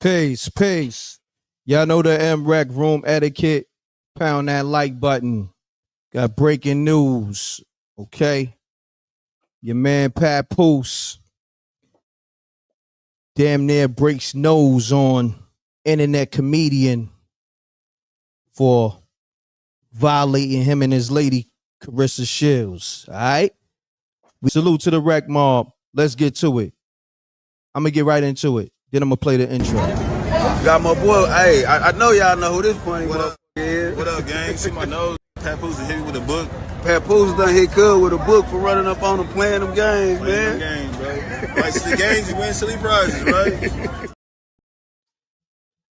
Peace, peace. Y'all know the M.Reck room etiquette. Pound that like button. Got breaking news. Okay. Your man Papoose damn near breaks nose on internet comedian for violating him and his lady, Claressa Shields. All right. We salute to the rec mob. Let's get to it. I'm going to get right into it. Then I'm going to play the intro. Got my boy. Hey, I know y'all know who this funny What is. What up, gang? See my nose? Papoose hit me with a book. Papoose done hit Cub with a book for running up on him playing them games, Playing man. them games, bro. Like the games, you win silly prizes, right?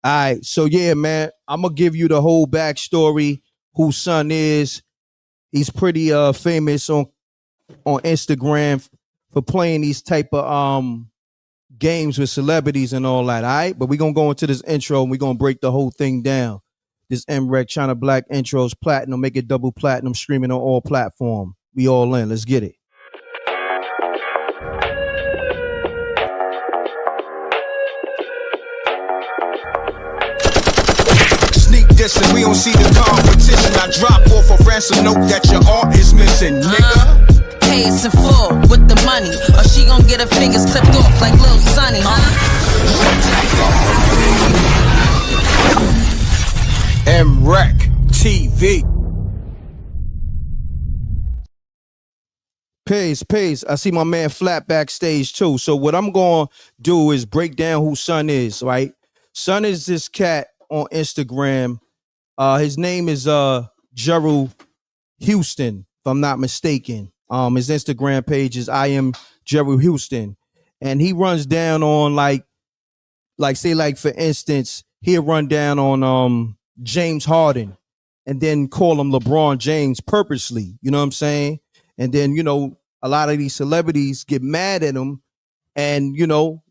All right, so yeah, man, I'm gonna give you the whole backstory. Whose son is? He's pretty famous on Instagram for playing these type of games with celebrities and all that. All right, but we're gonna go into this intro and we're gonna break the whole thing down. This M.Reck China Black intros platinum, make it double platinum, streaming on all platforms. We all in. Let's get it. Dissing, we don't see the competition. I drop off a ransom note that your art is missing, nigga. Pay us in full with the money, or she gon' get her fingers clipped off like Lil Sonny, MRecktv. Peace. I see my man Flat backstage too. So what I'm gonna do is break down who Son is, right? Son is this cat on Instagram. His name is Gerald Huston, if I'm not mistaken. His Instagram page is I am Gerald Huston. And he runs down on like for instance, he'll run down on James Harden and then call him LeBron James purposely. You know what I'm saying? And then, a lot of these celebrities get mad at him and,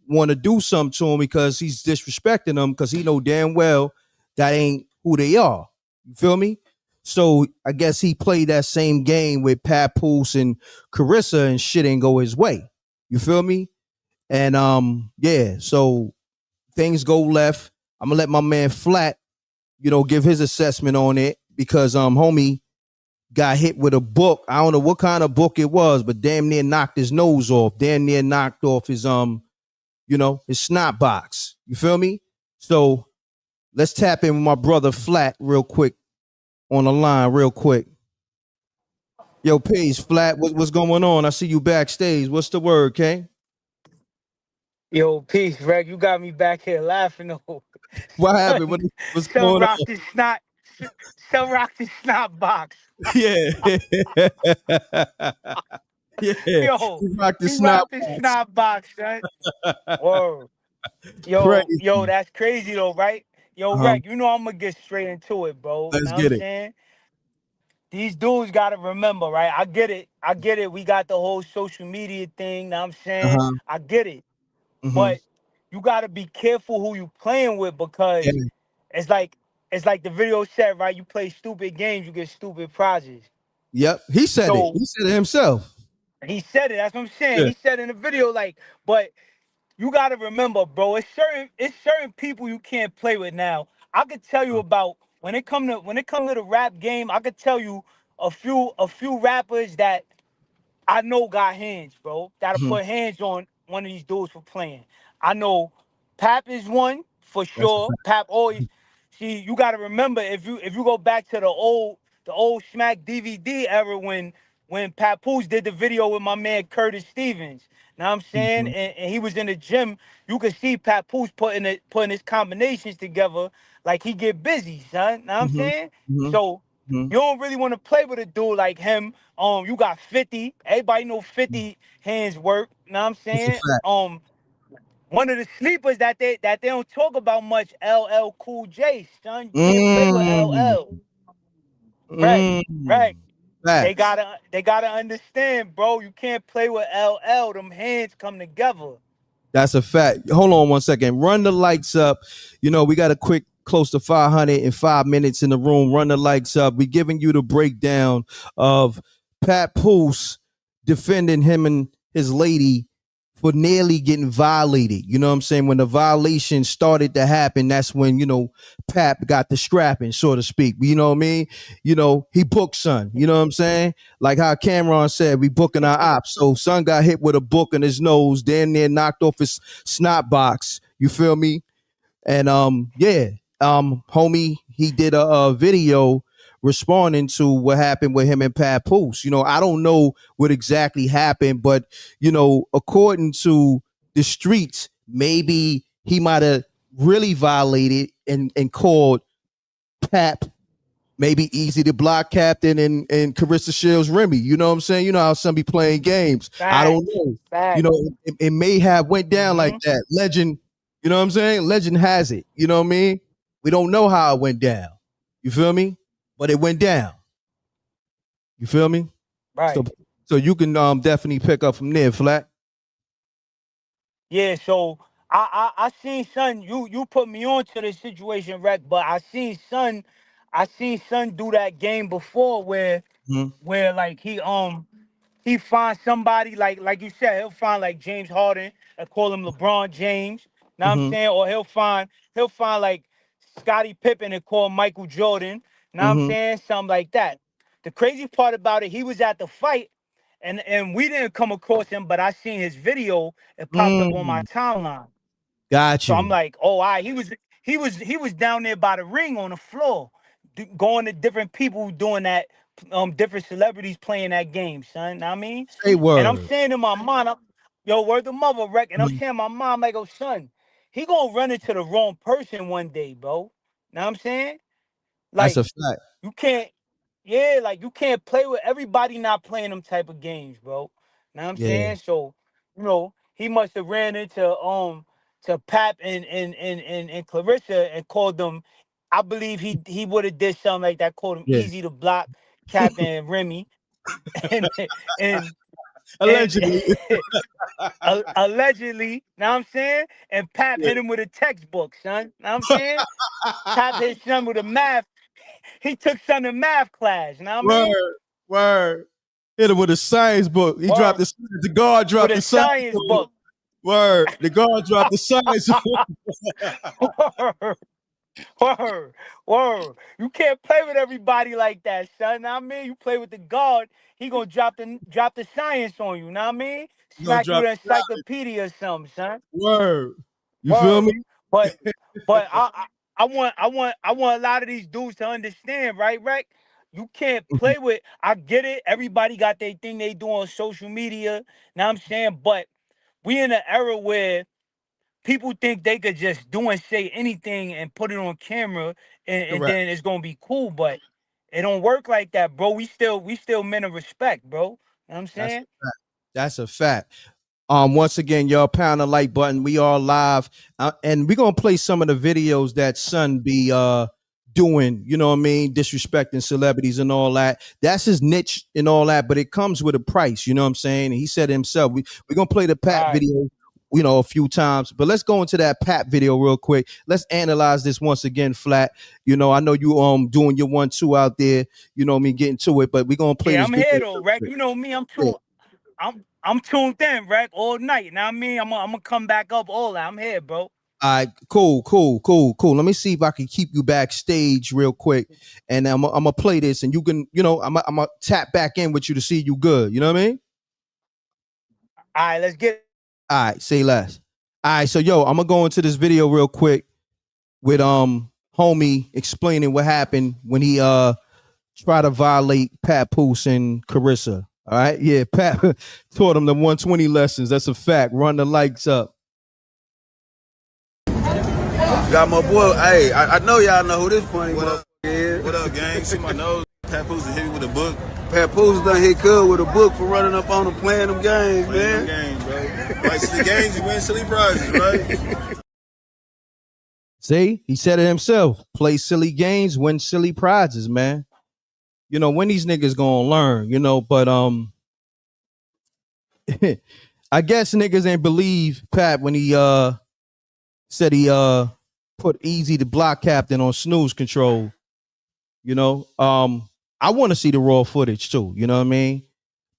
want to do something to him because he's disrespecting them because he know damn well that ain't who they are. You feel me? So I guess he played that same game with Papoose and Claressa and shit ain't go his way. You feel me? And yeah, so things go left. I'm gonna let my man Flat, give his assessment on it because homie got hit with a book. I don't know what kind of book it was, but damn near knocked his nose off. Damn near knocked off his his snot box. You feel me? So let's tap in with my brother Flat real quick on the line real quick. Yo, peace, Flat. What's going on? I see you backstage. What's the word, King? Yo, peace, Reg. You got me back here laughing. What happened? What's going on? Some rock the snot box. Yeah. Yeah. Yo, he rocked the he snot rocked the snot box, son. Whoa. Crazy. Yo, that's crazy though, right? Yo, Reg, I'm gonna get straight into it, bro. Let's know get what I'm it. saying? These dudes gotta remember, right? I get it. We got the whole social media thing, know what I'm saying? Uh-huh. I get it. Mm-hmm. But you gotta be careful who you playing with because it's like the video said, right? You play stupid games, you get stupid prizes. Yep. He said it. He said it himself. He said it. That's what I'm saying. Yeah. He said in the video, but you gotta remember, bro. It's certain people you can't play with now. I could tell you about when it come to the rap game. I could tell you a few rappers that I know got hands, bro. That'll put hands on one of these dudes for playing. I know Pap is one for sure. Pap always. See, you gotta remember if you go back to the old Smack DVD era when Papoose did the video with my man Curtis Stevens. Know what I'm saying? And he was in the gym. You could see Papoose putting his combinations together like he get busy, son. Know what I'm saying? So you don't really want to play with a dude like him. You got 50. Everybody know 50 hands work. Know what I'm saying? One of the sleepers that they don't talk about much, LL Cool J, son. You can't play with LL. Right. They gotta understand, bro. You can't play with LL. Them hands come together. That's a fact. Hold on 1 second. Run the lights up. We got a quick close to 505 minutes in the room. Run the lights up. We're giving you the breakdown of Papoose defending him and his lady for nearly getting violated. You know what I'm saying? When the violation started to happen, that's when, Pap got the scrapping, so to speak. You know what I mean? He booked Son. You know what I'm saying? Like how Cameron said, we booking our ops. So Son got hit with a book in his nose, damn near knocked off his snot box. You feel me? And homie, he did a video responding to what happened with him and Papoose. I don't know what exactly happened, but according to the streets, maybe he might have really violated and called Pap maybe Easy the block captain and Claressa Shields Remy. You know what I'm saying? You know how some be playing games. I don't know. Facts. It may have went down like that. Legend, you know what I'm saying? Legend has it. You know what I mean? We don't know how it went down. You feel me? But it went down. You feel me? Right. So you can definitely pick up from there, Flat. Yeah, so I seen Son, you put me on to this situation, Wreck, but I seen Son do that game before where Mhm. like he finds somebody like you said, he'll find like James Harden and call him LeBron James. Know what I'm Mhm. saying? Or he'll find like Scottie Pippen and call Michael Jordan. Know what I'm Mhm. saying? Something like that. The crazy part about it, he was at the fight and we didn't come across him, but I seen his video. It popped up on my Mm. timeline. Got So I'm you. like, oh, he was down there by the ring on the floor, going to different people doing that, different celebrities playing that game, son. Know what I mean, Say and I'm word. saying in my mind, yo, word the mother wreck, and I'm Mhm. saying in my mind, like, oh, son, he gonna run into the wrong person one day, bro. Know what I'm saying? That's Like, a fact. you can't, yeah, like you can't play with everybody not playing them type of games, bro. Know what I'm Yeah. saying? So, he must have ran into to Pap and Claressa and called them. I believe he would have did something like that, called him Yeah. easy to block Captain Remy and and and Allegedly. allegedly, know what I'm saying? And Pap hit him with a textbook, son. Know what I'm saying? Pap hit son with a math. He took son to math class, know what I mean? Word. Word. Hit him with a science book. He dropped Word. the guard With dropped a the science science on him. book. Word. The guard dropped the science on Word, word, word. You can't play with everybody like that, son. Know what I mean? You play with the guard, he gonna drop the science on you, know what I mean? You gonna Smack you drop with an the science. encyclopedia or something, son. Word. You feel Word. me? But but I want a lot of these dudes to understand, right, Rec? You can't play with, I get it. Everybody got their thing they do on social media. Now I'm saying, but we in an era where people think they could just do and say anything and put it on camera and Correct. then it's gonna be cool, but it don't work like that, bro. We still men of respect, bro. You know what I'm That's saying? a fact. That's a fact. Once again, y'all pound the like button. We all live, and we're gonna play some of the videos that Son be doing. You know what I mean, disrespecting celebrities and all that. That's his niche and all that, but it comes with a price. You know what I'm saying? And he said it himself. We're gonna play the Pat Right. video, a few times, but let's go into that Pat video real quick. Let's analyze this once again, Flat. I know you doing your 1-2 out there. You know me getting to it, but we're gonna play Yeah, this I'm video here though, real Rec. quick. You know me, Yeah. I'm tuned in, Rec, all night. Now I mean, I'm gonna come back up all that. I'm here, bro. All right, cool. Let me see if I can keep you backstage real quick, and I'm gonna play this, and you can, I'm gonna tap back in with you to see you good. You know what I mean? All right, let's get it. All right, say less. All right, so I'm gonna go into this video real quick with homie explaining what happened when he tried to violate Papoose and Claressa. All right, yeah, Pat taught him the 120 lessons. That's a fact. Run the likes up. Got my boy. Hey, I know y'all know who this funny What up? is. What up, gang? See my nose? Papoose hit me with a book. Papoose done hit Cub with a book for running up on him playing them games, Playing them man. games, bro. Like the games, you win silly prizes, right? See, he said it himself. Play silly games, win silly prizes, man. When these niggas gonna learn, but I guess niggas ain't believe Pat when he said he put Easy the block captain on snooze control. I want to see the raw footage too, you know what I mean?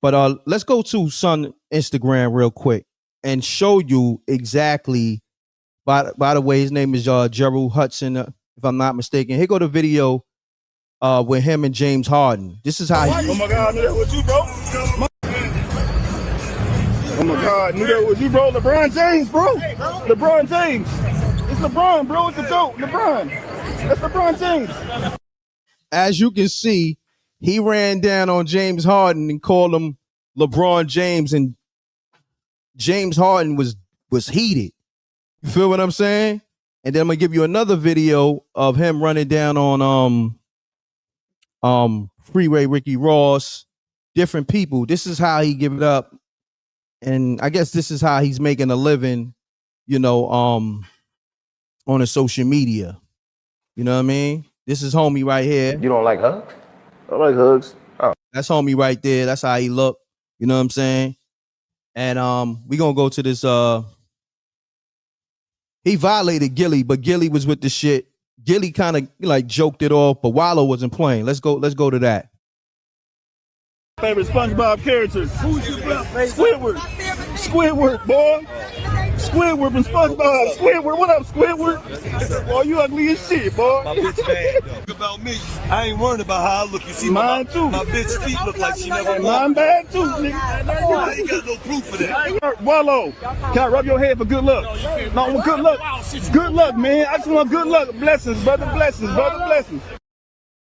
But let's go to Son Instagram real quick. and show you exactly. By the way, his name is Gerald Huston, if I'm not mistaken. Here go the video with him and James Harden. This is how. Oh my God, I knew that was you, bro. Oh my God, I knew that was you, bro. LeBron James, bro. LeBron James. It's LeBron, bro. It's a joke. LeBron. That's LeBron James. As you can see, he ran down on James Harden and called him LeBron James, and James Harden was heated. You feel what I'm saying? And then I'm gonna give you another video of him running down on Freeway Ricky Ross, different people. This is how he give it up, and I guess this is how he's making a living, on his social media. You know what I mean? This is homie right here. You don't like hugs? I like hugs. That's homie right there. That's how he look. You know what I'm saying? And we gonna go to this. He violated Gilly, but Gilly was with the shit. Gilly kind of like joked it off, but Wallow wasn't playing. Let's go to that. Favorite SpongeBob characters? Squidward. Squidward, boy. Squidward from SpongeBob. Squidward, what up, Squidward? Boy, you ugly as shit, boy. My bitch bad though. About me, I ain't worried about how I look. You see, Mine too. My bitch feet look like she never walked. Mine bad too, nigga. I ain't got no proof for that. Wallow, can I rub your head for good luck? No, good luck. Good luck, man. I just want good luck. Blessings, brother. Blessings, brother. Blessings.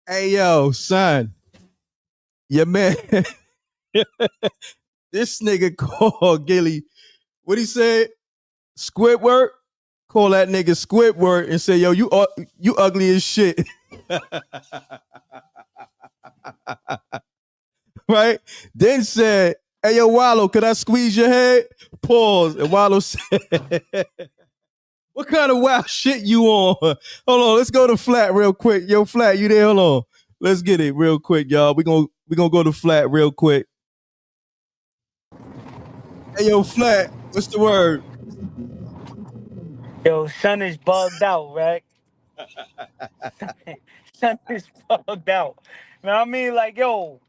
Hey yo, son, your man, this nigga called Gilly. What he said? Squidward. Call that nigga Squidward and say, yo, you ugly as shit. Right? Then said, hey yo, Wallow, could I squeeze your head? Pause. And Wallow said, what kind of wild shit you on? Hold on, let's go to Flat real quick. Yo, Flat, you there? Hold on. Let's get it real quick, y'all. We gonna go to Flat real quick. Hey yo, Flat, what's the word? Yo, son is bugged out, right? Son is bugged out. You know what I mean? Like, yo,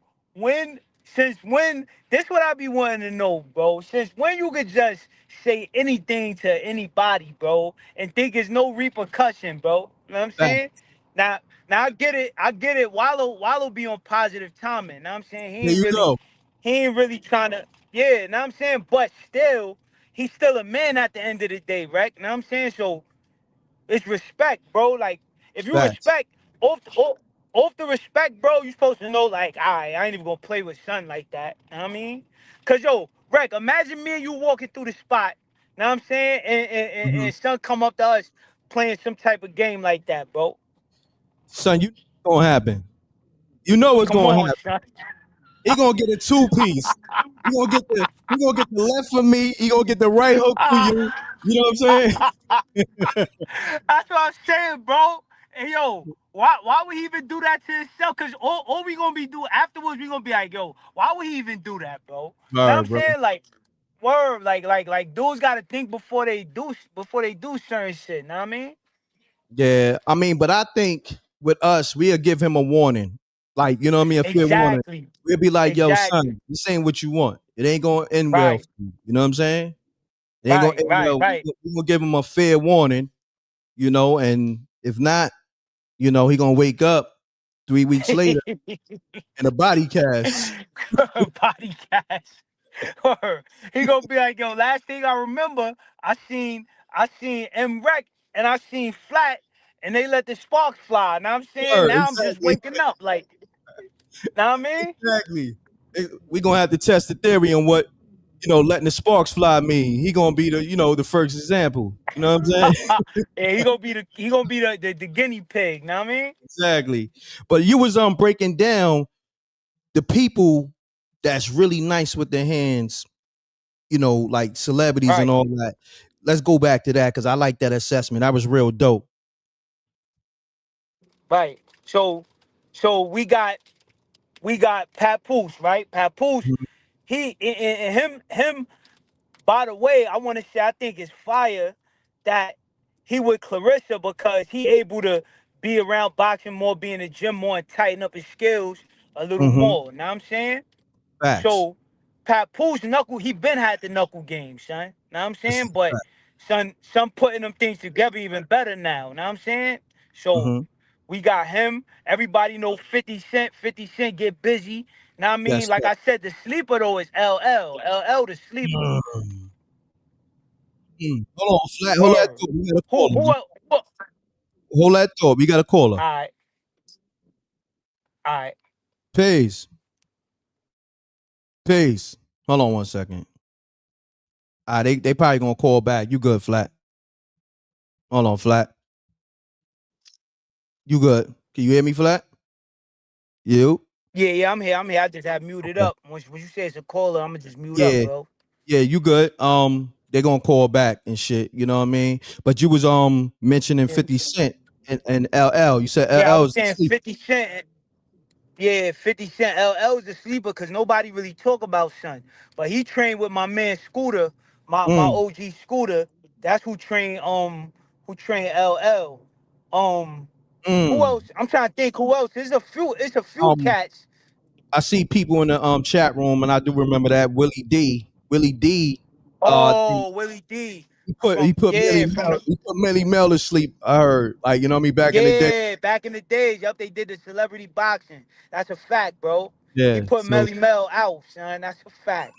since when, this what I be wanting to know, bro. Since when you could just say anything to anybody, bro, and think there's no repercussion, bro. You know what I'm saying? Now I get it. Wallow be on positive timing. You know what I'm saying? There you go. He ain't really trying to, yeah, you know what I'm saying? But still, he's still a man at the end of the day, right? You know what I'm saying? So it's respect, bro. Like, if you Facts. respect, off the respect, bro, you supposed to know, like, I ain't even gonna play with son like that. You know what I mean? Cause yo, Reck, imagine me and you walking through the spot, you know what I'm saying? And son come up to us playing some type of game like that, bro. Son, you know what's gonna happen. You know what's Come gonna on, happen. son. He gonna get a 2-piece. He gonna get the left for me. He gonna get the right hook for you. You know what I'm saying? That's what I'm saying, bro. And yo, why would he even do that to himself? Cause all we gonna be doing afterwards, we gonna be like, yo, why would he even do that, bro? You know what I'm Bro. saying? Like, word, like dudes gotta think before they do certain shit. Know what I mean? Yeah, I mean, but I think with us, we'll give him a warning. Like, you know what I mean? A fair warning. Exactly. We'll be like, yo, Exactly. son, this ain't what you want. It ain't gonna end well Right. for you. You know what I'm saying? It ain't gonna end well. Right. We're gonna give him a fair warning, and if not, he gonna wake up 3 weeks later in a body cast. Body cast. He gonna be like, yo, last thing I remember, I seen M.Reck and I seen Flat and they let the sparks fly. Now I'm saying, now I'm just Exactly. waking up. Like, know what I mean? Exactly. We're gonna have to test the theory on what letting the sparks fly mean. He gonna be the first example. You know what I'm saying? Yeah, he gonna be the guinea pig. Know what I mean? Exactly. But you was breaking down the people that's really nice with their hands, like celebrities and all that. Let's go back to that because I like that assessment. That was real dope. Right. So we got Papoose, right? Papoose, he and him. By the way, I want to say I think it's fire that he with Claressa because he able to be around boxing more, be in the gym more, and tighten up his skills a little more. Know what I'm saying? Facts. So Papoose knuckle, he been had the knuckle game, son. Know what I'm saying? But son putting them things together even better now. Know what I'm saying? So Mm-hmm. we got him. Everybody know 50 Cent. 50 Cent get busy. Know what I mean? Yes, Like sir. I said, the sleeper though is LL. LL the sleeper. Mm. Hold on, flat. Hold that Word. thought. We got a Who caller. else? Who, all Hold that thought. We got a caller. right. All right. Peace. Peace. Hold on 1 second. They probably gonna call back. You good, flat? Hold on, flat. You good? Can you hear me, flat? You? Yeah, I'm here. I'm here. I just have muted Okay. up. When you say it's a caller, I'm gonna just mute up, Yeah, bro. yeah, you good. They gonna call back and shit. You know what I mean? But you was mentioning Yeah. 50 Cent and LL. You said Yeah, I LL was is saying asleep. 50 Cent. Yeah, 50 Cent. LL is the sleeper because nobody really talk about Son. But he trained with my man Scooter, my Mm, OG Scooter. That's who trained LL. Um, who mm. else? I'm trying to think who else. It's a few Um, cats. I see people in the chat room, and I do remember that Willie D. Willie D. He Oh, Willie D. put he From put yeah, Melly from Mel the he put Melly Mel to sleep. I heard, like, you know what I mean, back in the day. yeah, back in the days. Yup, they did the celebrity boxing. That's a fact, bro. He Yeah. put So, Melly Mel out, son. That's a fact.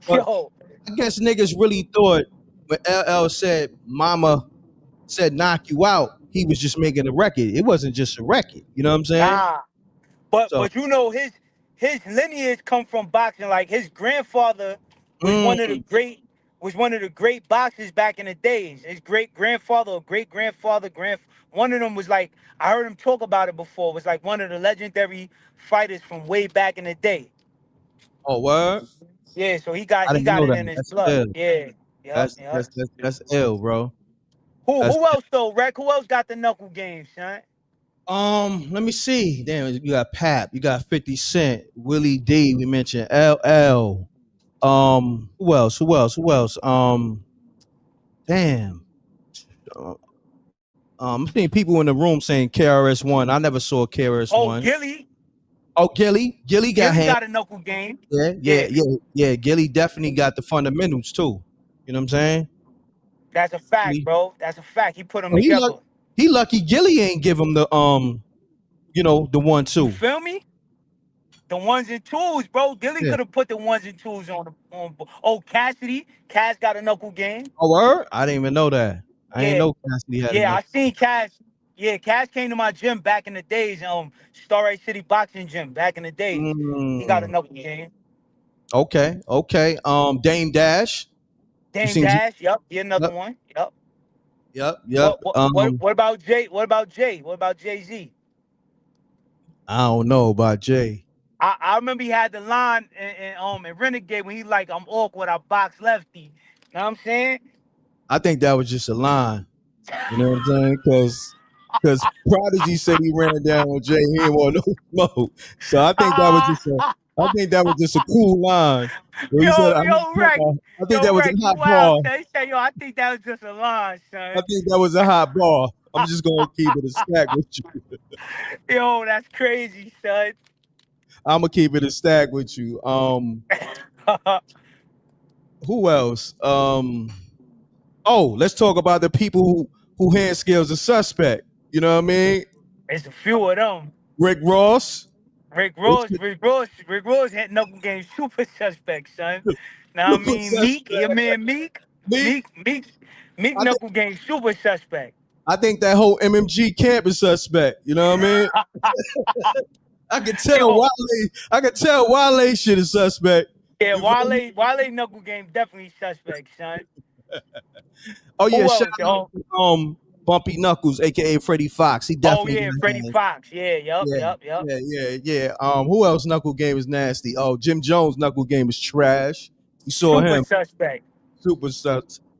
but Yo, I guess niggas really thought when LL said "Mama said knock you out," he was just making a record. It wasn't just a record. You know what I'm saying? nah. But So, but you know his lineage come from boxing. Like his grandfather was mm, one of the great boxers back in the days. His great grandfather or great grandfather one of them was like I heard him talk about it before. Was like one of the legendary fighters from way back in the day. oh, word. Yeah, so he got I he didn't got know it that. in his That's blood. ill. Yeah. Yup, yup. That's ill, bro. Who That's who else though, Reck? Who else got the knuckle game, son? Let me see. Damn, you got Pap, you got 50 Cent, Willie D. We mentioned LL. Who else? Who else? Who else? Damn. Uh, I'm seeing people in the room saying KRS One. I never saw KRS Oh, One. Gilly. Oh, Gilly got Gilly hand. got a knuckle game. Yeah, yeah, Yeah. yeah, yeah. Gilly definitely got the fundamentals too. You know what I'm saying? That's a fact, Gilly- bro. That's a fact. He put them Oh, together. he lucky Gilly ain't give him the the one You two. feel me? The ones and twos, bro. Gilly Yeah. could have put the ones and twos on. Oh, Cassidy. Cass got a knuckle game. Oh, word? I didn't even know that. I ain't Yeah, know Cassidy had yeah. I enough. seen Cass. Yeah, Cass came to my gym back in the days. Starlight City Boxing Gym back in the days. He got a Mm, knuckle game. okay, okay. Dame Dash. You Dame seen? Dash. Yup. He another Yep, one. Yup. yep, yep. What about Jay? What about Jay? What about Jay Z? I don't know about Jay. I remember he had the line in Renegade when he like I'm awkward. I box lefty. Know what I'm saying? I think that was just a line. You know what I'm saying? Because Prodigy said he ran down on Jay. He didn't want no smoke. So I think that was just a cool line. Where he said, Rex, I think that was a Rex, you hot wild, bar. son. He said, yo, I think that was just a line, I son. think that was a hot bar. I'm just gonna keep it a stack with you. Yo, that's crazy, son. I'm gonna keep it a stack with you. Who else? Oh, let's talk about the people who hand scales a suspect. You know what I mean? It's a few of them. Rick Ross. Rick Ross had knuckle game super suspect, son. Now I Super mean Meek, suspect. your man Meek, Meek. Meek I think knuckle game super suspect. I think that whole MMG camp is suspect. You know what I mean? I can tell Yo, Wale. I can tell Wale shit is suspect. yeah, You feel me? Wale knuckle game definitely suspect, son. Oh yeah, Who shout else, out yo? to Bumpy Knuckles, aka Freddie Fox. He Oh definitely yeah, got Freddie hands. Fox. Yeah, yup, Yeah, yup, yup. yeah. Who else knuckle game is nasty? Oh, Jim Jones knuckle game is trash. You saw Super him, suspect.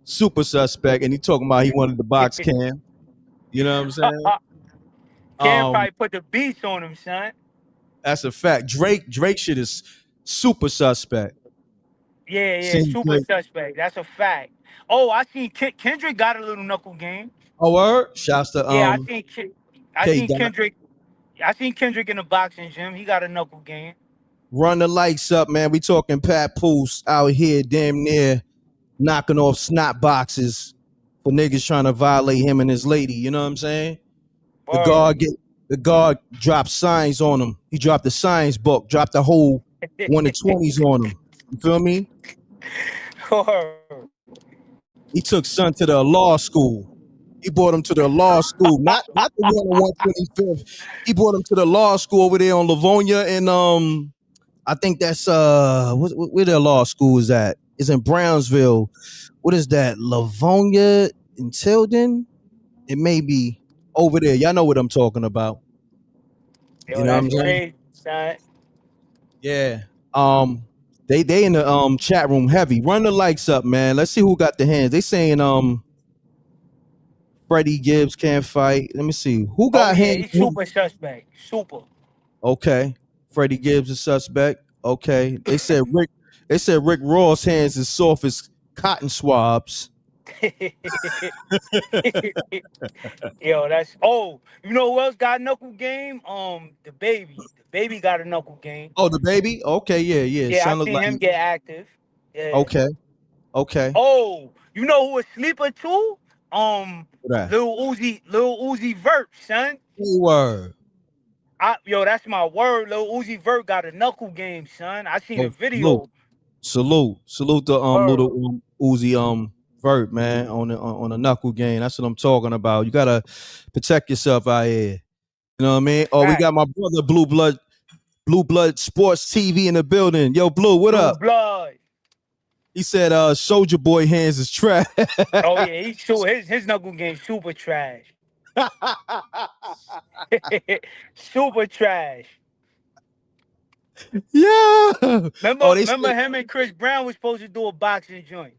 super suspect, and he talking about he wanted the box cam. You know what I'm saying? Cam Um, probably put the beats on him, son. that's a fact. Drake shit is super suspect. Yeah, yeah, Seen super Drake. suspect. That's a fact. Oh, I seen Kendrick got a little knuckle game. Oh, word. Shouts to Yeah, I seen K Dot. Kendrick. I seen Kendrick in the boxing gym. He got a knuckle game. Run the lights up, man. We talking Papoose out here, damn near knocking off snot boxes for niggas trying to violate him and his lady. You know what I'm saying? The Word. guard get the guard dropped signs on him. He dropped the science book, dropped the whole 1 to 20s on him. You feel me? Word. He took son to the law school. He brought him to the law school, not the one on 125th. He brought him to the law school over there on Livonia, and I think that's where their law school is at. It's in Brownsville. What is that? Livonia in Tilden? It may be over there. Y'all know what I'm talking about. You Yo, know what that's I'm saying? crazy, son. Yeah. They in the chat room heavy. Run the likes up, man. Let's see who got the hands. They saying Freddie Gibbs can't fight. Let me see. Who Oh got yeah, hands? he's super suspect. Super. Okay. Freddie Gibbs is suspect. Okay. They said Rick Ross hands is soft as cotton swabs. Yo, that's you know who else got a knuckle game? The baby. The baby got a knuckle game. Oh, the baby? Okay, yeah, yeah. Yeah, I Son look seen like him get active. Yeah. okay, okay. Oh, you know who a sleeper too? What that? Lil Uzi Vert, son. Word. That's my word. Lil Uzi Vert got a knuckle game, son. I seen a Oh, salute. video. Salute the Word. little Uzi Vert, man, on the knuckle game. That's what I'm talking about. You gotta protect yourself out here. You know what I mean? Oh, we Fact. got my brother Blue Blood Sports TV in the building. Yo, Blue, what Blue up? blood. He said Soldier Boy hands is trash. Oh yeah, his knuckle game super trash. Super trash. Yeah. Remember, Oh, they remember said, him and Chris Brown was supposed to do a boxing joint.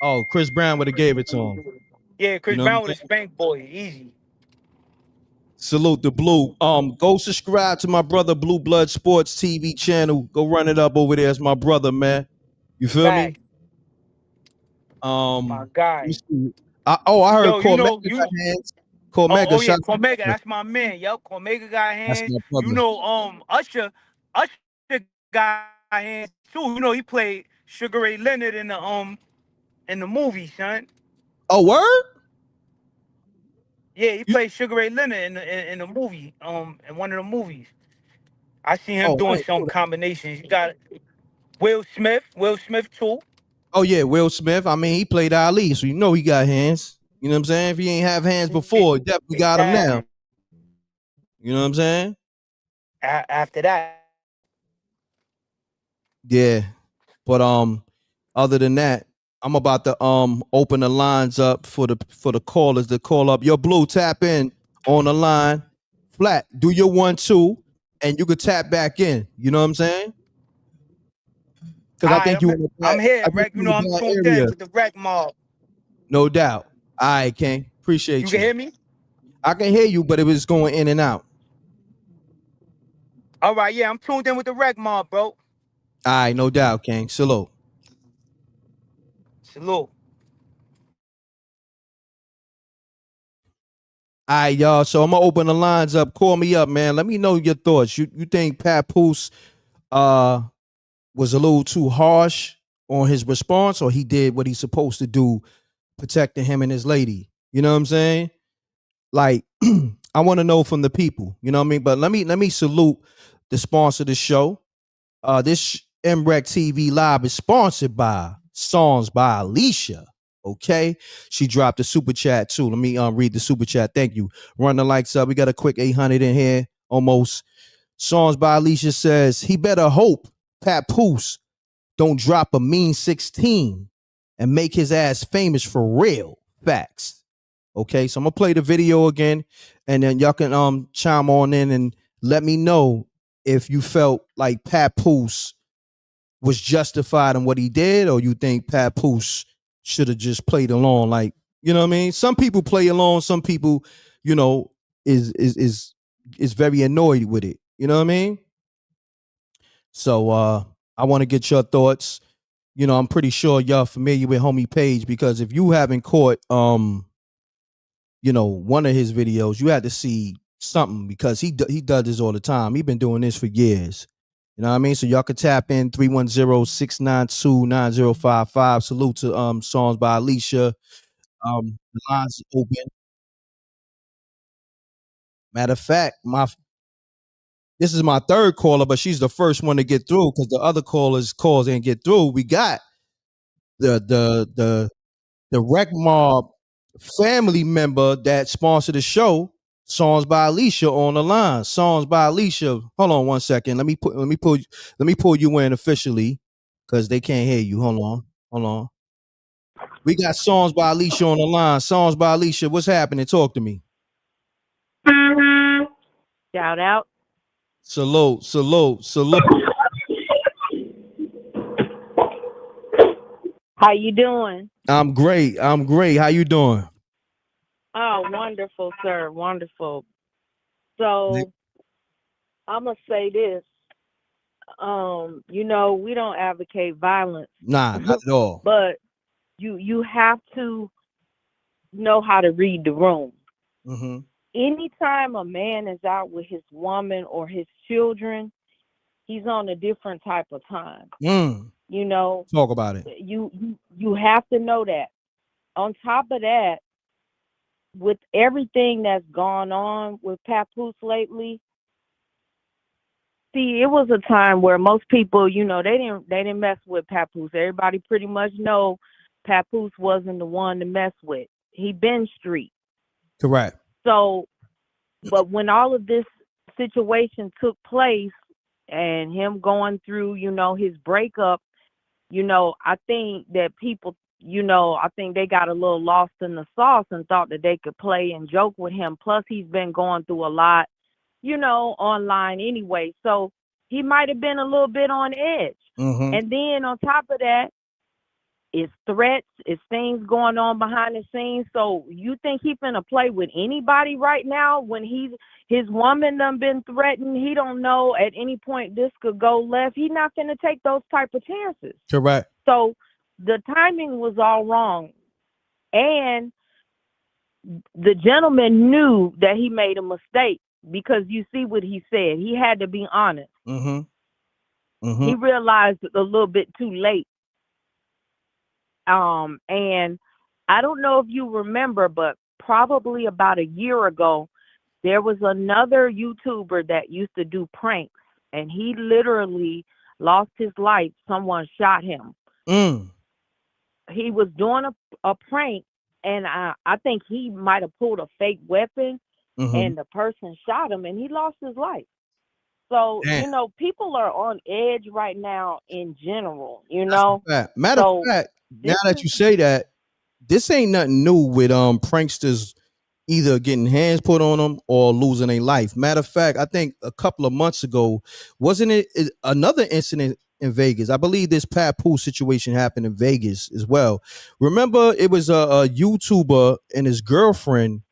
oh, Chris Brown would have gave it to him. Yeah, You Chris know what I'm Brown with a saying? spank boy, easy. Salute the Blue. Go subscribe to my brother Blue Blood Sports TV channel. Go run it up over there. It's my brother, man. You feel me? Fact, my Let me guy. see. I heard Yo, you Cormega know got you. hands. Oh, Cormega, oh yeah, shout Cormega, that's my man. Yup, Cormega got that's hands. my You brother. know, Usher got hands too. You know, he played Sugar Ray Leonard in the movie, son. Oh, word? Yeah, he You, played Sugar Ray Leonard in the movie, in one of the movies. I seen him oh, I doing ain't some know that. combinations. You got Will Smith too. Oh, yeah, Will Smith. I mean, he played Ali, so you know he got hands. You know what I'm saying? If he ain't have hands before, he definitely got them now. Exactly. You know what I'm saying? After that, Yeah. But other than that, I'm about to open the lines up for the callers to call up. Your Blue, tap in on the line. Flat, do your 1-2, and you could tap back in. You know what I'm saying? Because all I right, think you in the I'm bad, here, I think Reck. You you in know, the I'm bad tuned in area. with the Reck Mob. No doubt. All right, King. You Appreciate can you. hear me? I can hear you, but it was going in and out. All right, yeah, I'm tuned in with the Reck Mob, bro. All right, no doubt, King. Salute. Salute. All right, y'all. So I'm gonna open the lines up. Call me up, man. Let me know your thoughts. You think Papoose was a little too harsh on his response, or he did what he's supposed to do, protecting him and his lady? You know what I'm saying? Like, I want to know from the people. You know what I mean? But let me salute the sponsor of the show. This MRecktv Live is sponsored by Songs by Alicia. Okay, she dropped a super chat too. Let me read the super chat. Thank you. Run the likes up. We got a quick 800 in here almost. Songs by Alicia says he better hope Papoose don't drop a mean 16 and make his ass famous for real. Facts. Okay, so I'm gonna play the video again, and then y'all can chime on in and let me know if you felt like Papoose was justified in what he did, or you think Papoose should have just played along. Like, you know what I mean? Some people play along, some people, you know, is very annoyed with it. You know what I mean? So I want to get your thoughts. You know, I'm pretty sure y'all familiar with Homie Page, because if you haven't caught you know, one of his videos, you had to see something because he does this all the time. He been doing this for years. You know what I mean? So y'all can tap in 310-692-9055. Salute to songs by Alicia. The lines open. Matter of fact, this is my third caller, but she's the first one to get through because the other calls didn't get through. We got the Rec Mob family member that sponsored the show, Songs by Alicia, on the line. Songs by Alicia. Hold on one second. Let me pull you in officially because they can't hear you. Hold on. We got Songs by Alicia on the line. Songs by Alicia, what's happening? Talk to me. Shout out. Salute. How you doing? I'm great. How you doing? Oh, wonderful, sir. Wonderful. So I'm gonna say this. We don't advocate violence. Nah, not at all. But you have to know how to read the room. Mm-hmm. Anytime a man is out with his woman or his children, he's on a different type of time. Talk about it. You have to know that. On top of that, with everything that's gone on with Papoose lately, see, it was a time where most people, they didn't mess with Papoose. Everybody pretty much know Papoose wasn't the one to mess with. He been street. Correct. So, but when all of this situation took place and him going through, his breakup, I think that people, I think they got a little lost in the sauce and thought that they could play and joke with him. Plus, he's been going through a lot, online anyway. So he might have been a little bit on edge. Mm-hmm. And then on top of that, it's threats, it's things going on behind the scenes. So you think he finna play with anybody right now when his woman done been threatened? He don't know at any point this could go left. He's not finna take those type of chances. Correct. So the timing was all wrong. And the gentleman knew that he made a mistake because you see what he said. He had to be honest. Mm-hmm. Mm-hmm. He realized a little bit too late. And I don't know if you remember, but probably about a year ago, there was another YouTuber that used to do pranks, and he literally lost his life. Someone shot him. He was doing a prank, and I think he might have pulled a fake weapon, and the person shot him, and he lost his life. So, people are on edge right now in general, Matter of fact, now that you say that, this ain't nothing new with pranksters either getting hands put on them or losing their life. Matter of fact, I think a couple of months ago, wasn't it another incident in Vegas? I believe this Papoose situation happened in Vegas as well. Remember, it was a YouTuber and his girlfriend,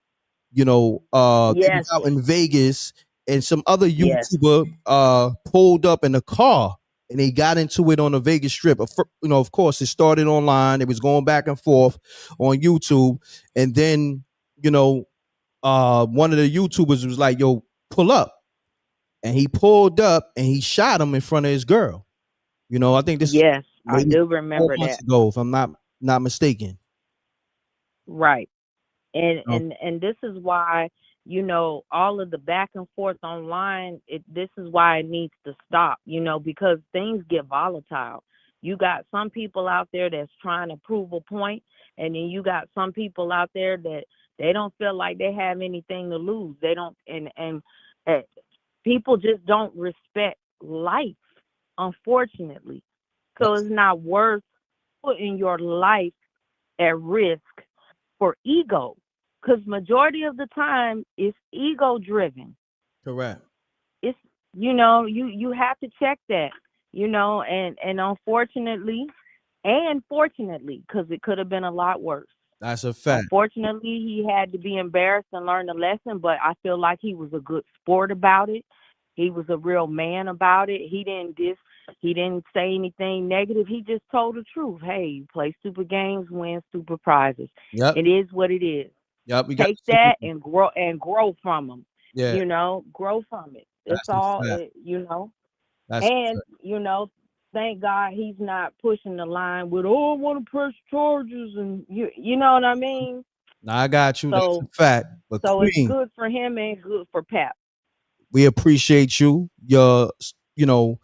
they was out in Vegas, and some other YouTuber pulled up in a car and they got into it on the Vegas Strip. Of course, it started online. It was going back and forth on YouTube. And then, one of the YouTubers was like, yo, pull up. And he pulled up and he shot him in front of his girl. I think this I do remember 4 months that ago, if I'm not mistaken. Right. And this is why, all of the back and forth online, this is why it needs to stop, because things get volatile. You got some people out there that's trying to prove a point, and then you got some people out there that they don't feel like they have anything to lose. They don't, and people just don't respect life, unfortunately. So it's not worth putting your life at risk for ego, because majority of the time it's ego driven. Correct. It's you have to check that, and unfortunately and fortunately, because it could have been a lot worse. That's a fact. Unfortunately, he had to be embarrassed and learn a lesson, but I feel like he was a good sport about it. He was a real man about it. He didn't say anything negative. He just told the truth. Hey, you play stupid games, win stupid prizes. Yep. It is what it is. Yep. Take that and grow from them. Yeah. You know, grow from it. It's That's a all, fact. you know. That's a And, fact. you know, thank God he's not pushing the line with, oh, I want to press charges. And, you know what I mean? Now I got you. That's a So, fact. But so it's Queen, good for him and good for Pap. we appreciate you, your, you know,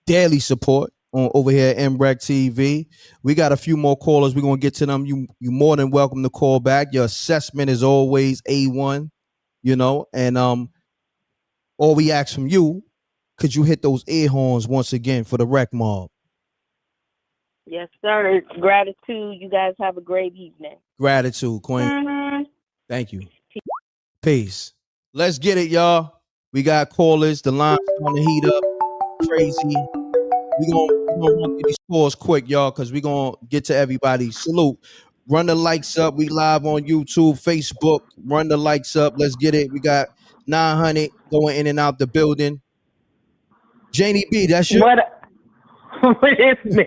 daily support on over here at MRecktv. We got a few more callers. We're gonna get to them. You more than welcome to call back. Your assessment is always A1, you know, and all we ask from you, could you hit those air horns once again for the Rec Mob? Yes, sir. Gratitude. You guys have a great evening. Gratitude, Queen. Mm-hmm. Thank you. Peace. Let's get it, y'all. We got callers. The line's gonna heat up. Crazy. We're gonna run through these calls quick, y'all, because we're gonna get to everybody. Salute. Run the likes up. We live on YouTube, Facebook. Run the likes up. Let's get it. We got 900 going in and out the building. Janie B, that's you. What? It's me.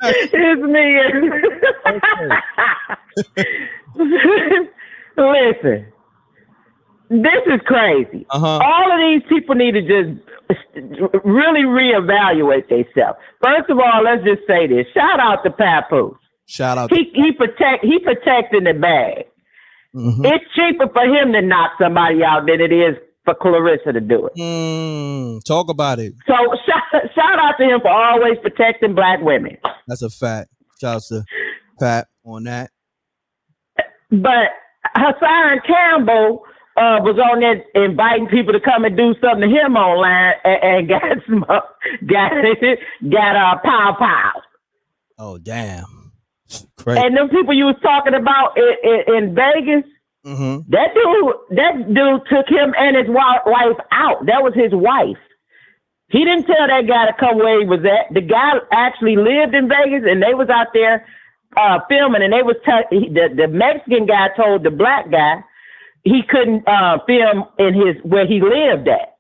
It's me. Listen, this is crazy. All of these people need to just really reevaluate themselves. First of all, let's just say this. Shout out to Papoose. Shout out. He protecting the bag. Mm-hmm. It's cheaper for him to knock somebody out than it is for Claressa to do it. Talk about it. So shout out to him for always protecting black women. That's a fact. Shout out to Pat on that. But Hassan Campbell was on there inviting people to come and do something to him online and got pow pow. Oh damn! Crazy. And them people you was talking about in Vegas. Mm-hmm. That dude took him and his wife out. That was his wife. He didn't tell that guy to come where he was at. The guy actually lived in Vegas, and they was out there filming. And they was the Mexican guy told the black guy he couldn't film in where he lived at.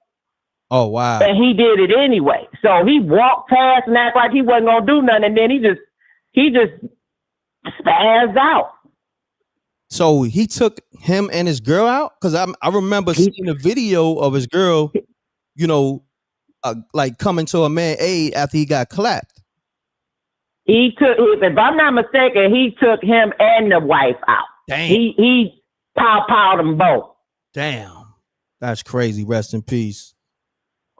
Oh wow! And he did it anyway. So he walked past and acted like he wasn't gonna do nothing, and then he just spazzed out. So he took him and his girl out? Because I remember seeing a video of his girl, you know, like coming to a man aid after he got clapped. If I'm not mistaken, he took him and the wife out. Damn. He pow-powed them both. Damn. That's crazy. Rest in peace.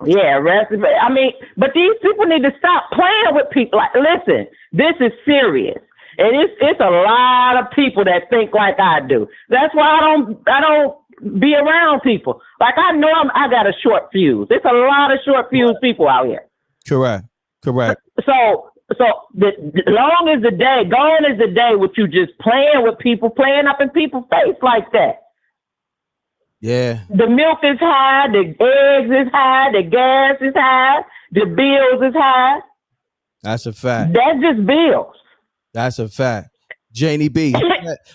Yeah, I mean, but these people need to stop playing with people. Like, listen, this is serious. And it's a lot of people that think like I do. That's why I don't be around people. Like I know I got a short fuse. There's a lot of short fuse people out here. Correct. So long as the day, gone is the day with you just playing with people, playing up in people's face like that. Yeah. The milk is high, the eggs is high, the gas is high, the bills is high. That's a fact. That's just bills. That's a fact. Janie B,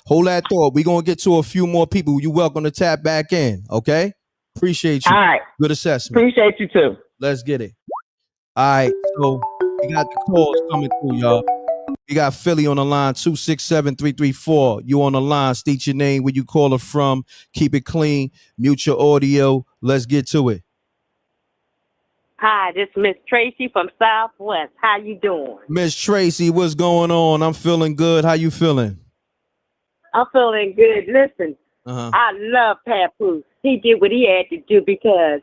hold that thought. We're going to get to a few more people. You're welcome to tap back in, okay? Appreciate you. All right. Good assessment. Appreciate you too. Let's get it. All right, so we got the calls coming through, y'all. We got Philly on the line, 267-334. You on the line. State your name, where you caller from. Keep it clean. Mute your audio. Let's get to it. Hi, this is Miss Tracy from Southwest. How you doing? Miss Tracy, what's going on? I'm feeling good. How you feeling? I'm feeling good. Listen, I love Papoose. He did what he had to do because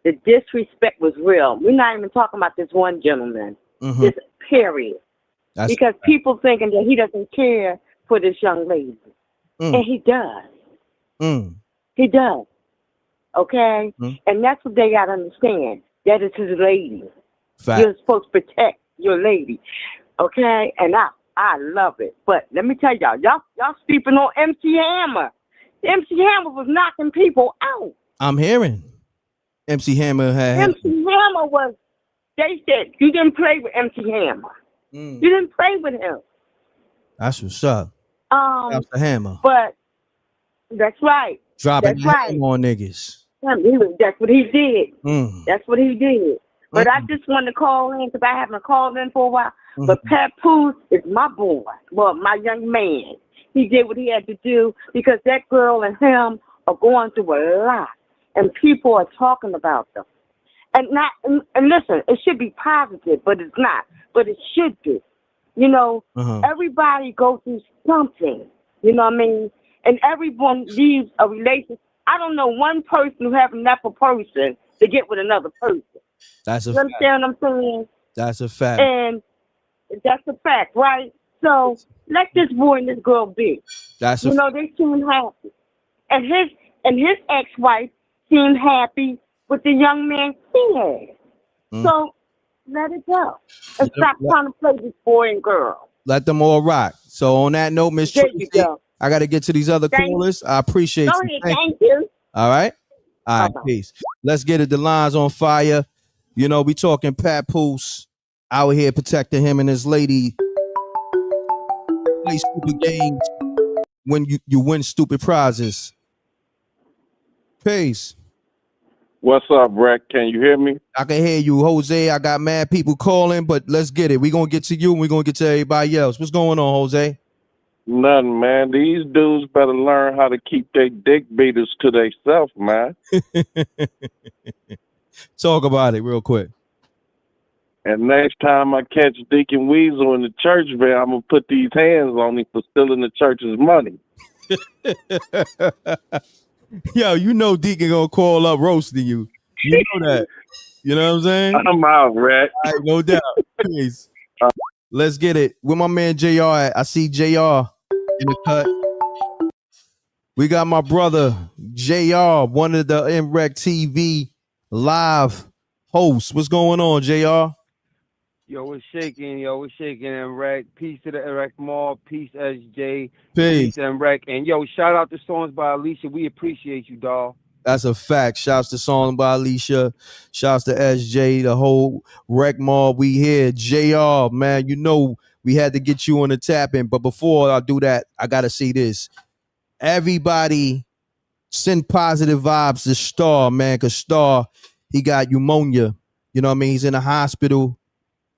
the disrespect was real. We're not even talking about this one gentleman. This period. Because people thinking that he doesn't care for this young lady. And he does. He does. Okay? And that's what they got to understand. That is his lady. Fact. You're supposed to protect your lady. Okay? And I love it. But let me tell y'all sleeping on MC Hammer. MC Hammer was knocking people out. I'm hearing. MC Hammer had. MC Hammer was, they said, you didn't play with MC Hammer. You didn't play with him. That's what's up. That's the Hammer. But that's right. Dropping hammer on niggas. That's what he did. That's what he did. But I just wanted to call in because I haven't called in for a while. But Papoose is my boy. Well, my young man. He did what he had to do because that girl and him are going through a lot, and people are talking about them. And listen, it should be positive, but it's not. But it should be. You know, everybody goes through something. You know what I mean? And everyone leaves a relationship. I don't know one person who haven't left a person to get with another person. That's a you fact. understand what I'm saying? That's a fact. And that's a fact, right? So let this boy and this girl be. That's you know, they seem happy. And his ex-wife seemed happy with the young man she had. So let it go. And stop trying to play this boy and girl. Let them all rock. So on that note, Miss Tracy, I got to get to these other callers. I appreciate you. Go ahead. Thank you. All right. All right. Peace. Let's get it. The line's on fire. You know, we talking Papoose out here protecting him and his lady. Play stupid games when you win stupid prizes. Peace. What's up, Reck? Can you hear me? I can hear you, Jose. I got mad people calling, but let's get it. We're going to get to you and we're going to get to everybody else. What's going on, Jose? Nothing, man. These dudes better learn how to keep their dick beaters to themselves, man. Talk about it real quick. And next time I catch Deacon Weasel in the church van, I'm going to put these hands on him for stealing the church's money. Yo, you know Deacon going to call up roasting you. You know that. You know what I'm saying? I'm out, Reck. All right, no doubt. Peace. Let's get it. Where my man JR at? I see JR in the cut. We got my brother JR, one of the MRecktv live hosts. What's going on, JR? Yo, we're shaking, M.Reck. Peace to the M.Reck Mall. Peace, SJ. Peace, M.Reck. And yo, shout out to songs by Alicia. We appreciate you, dawg. That's a fact. Shouts to Song by Alicia. Shouts to SJ, the whole Rec Mall. We here. JR, man, you know we had to get you on the tapping. But before I do that, I got to say this. Everybody send positive vibes to Star, man, because Star, he got pneumonia. You know what I mean? He's in the hospital.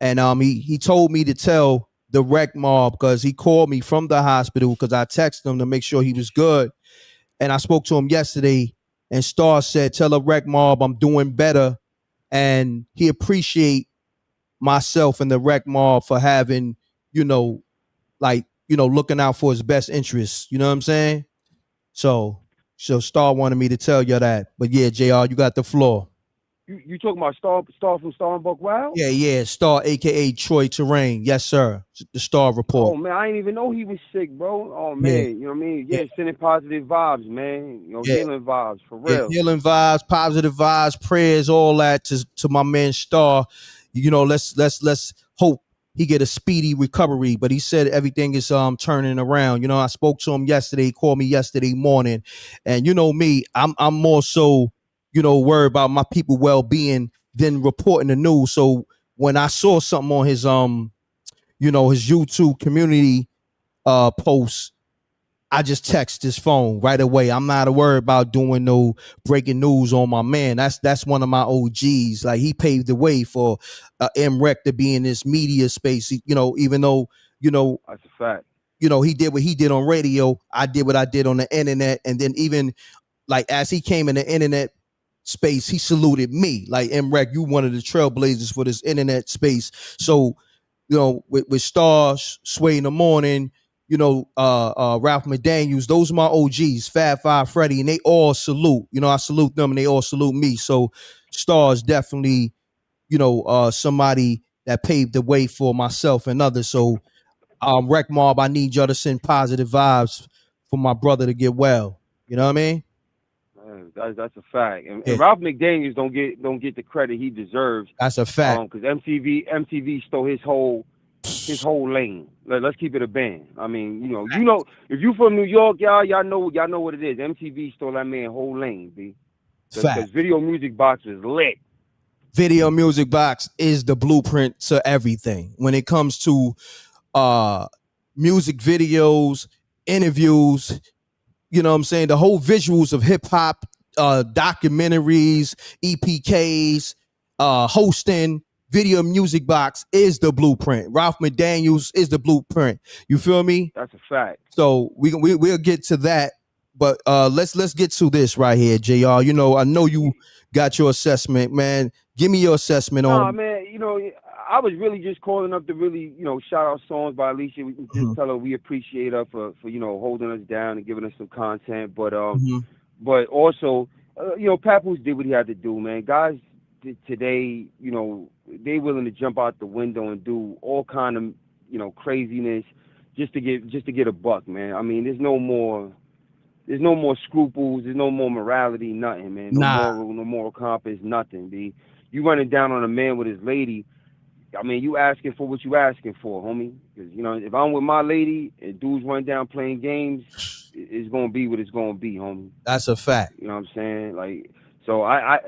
And he told me to tell the Rec Mob because he called me from the hospital because I texted him to make sure he was good. And I spoke to him yesterday, and Star said, tell the Rec Mob I'm doing better. And he appreciate myself and the Rec Mob for having, looking out for his best interests. You know what I'm saying? So Star wanted me to tell you that. But yeah, JR, you got the floor. You talking about Star from Star and Buck Wild? Yeah. Star, a.k.a. Troy Terrain. Yes, sir. The Star Report. Oh, man, I didn't even know he was sick, bro. Oh, man, yeah. You know what I mean? Yeah, sending positive vibes, man. Healing vibes, for real. Yeah, healing vibes, positive vibes, prayers, all that to my man Star. Let's hope he get a speedy recovery. But he said everything is turning around. I spoke to him yesterday. He called me yesterday morning. And you know me, I'm more so worry about my people well-being than reporting the news. So when I saw something on his his YouTube community post, I just text his phone right away. I'm not worried about doing no breaking news on my man. That's one of my OGs. Like, he paved the way for M.Reck to be in this media space. Even though that's a fact. He did what he did on radio. I did what I did on the internet, and then even like as he came in the internet space, he saluted me. Like, M.Reck, you one of the trailblazers for this internet space. So, with Stars, Sway in the Morning, Ralph McDaniels, those are my OGs, Fab Five Freddy, and they all salute. I salute them and they all salute me. So Stars definitely, somebody that paved the way for myself and others. So Rec Mob, I need y'all to send positive vibes for my brother to get well. You know what I mean? That's a fact, and Ralph McDaniels don't get the credit he deserves. That's a fact. Because MTV stole his whole lane. Let's keep it a band. I mean, if you from New York, y'all know what it is. MTV stole that man whole lane, B. Because Video Music Box is lit. Video Music Box is the blueprint to everything when it comes to music videos, interviews. You know what I'm saying? The whole visuals of hip hop, documentaries, EPKs, hosting. video music box is the blueprint. Ralph McDaniels is the blueprint. You feel me? That's a fact. So we'll get to that. But let's get to this right here, JR. You know, I know you got your assessment, man. Give me your assessment on. Nah, man, you know, I was really just calling up to really, you know, shout out songs by Alicia. We can just tell her we appreciate her for you know, holding us down and giving us some content. But but also, you know, Papoose did what he had to do, man. Guys today, you know, they willing to jump out the window and do all kind of, you know, craziness just to get a buck, man. I mean, there's no more scruples, there's no more morality, nothing, man. No moral compass, nothing, B. You running down on a man with his lady, I mean, you asking for what you asking for, homie. Because, you know, if I'm with my lady and dudes run down playing games, it's going to be what it's going to be, homie. That's a fact. You know what I'm saying? Like, so I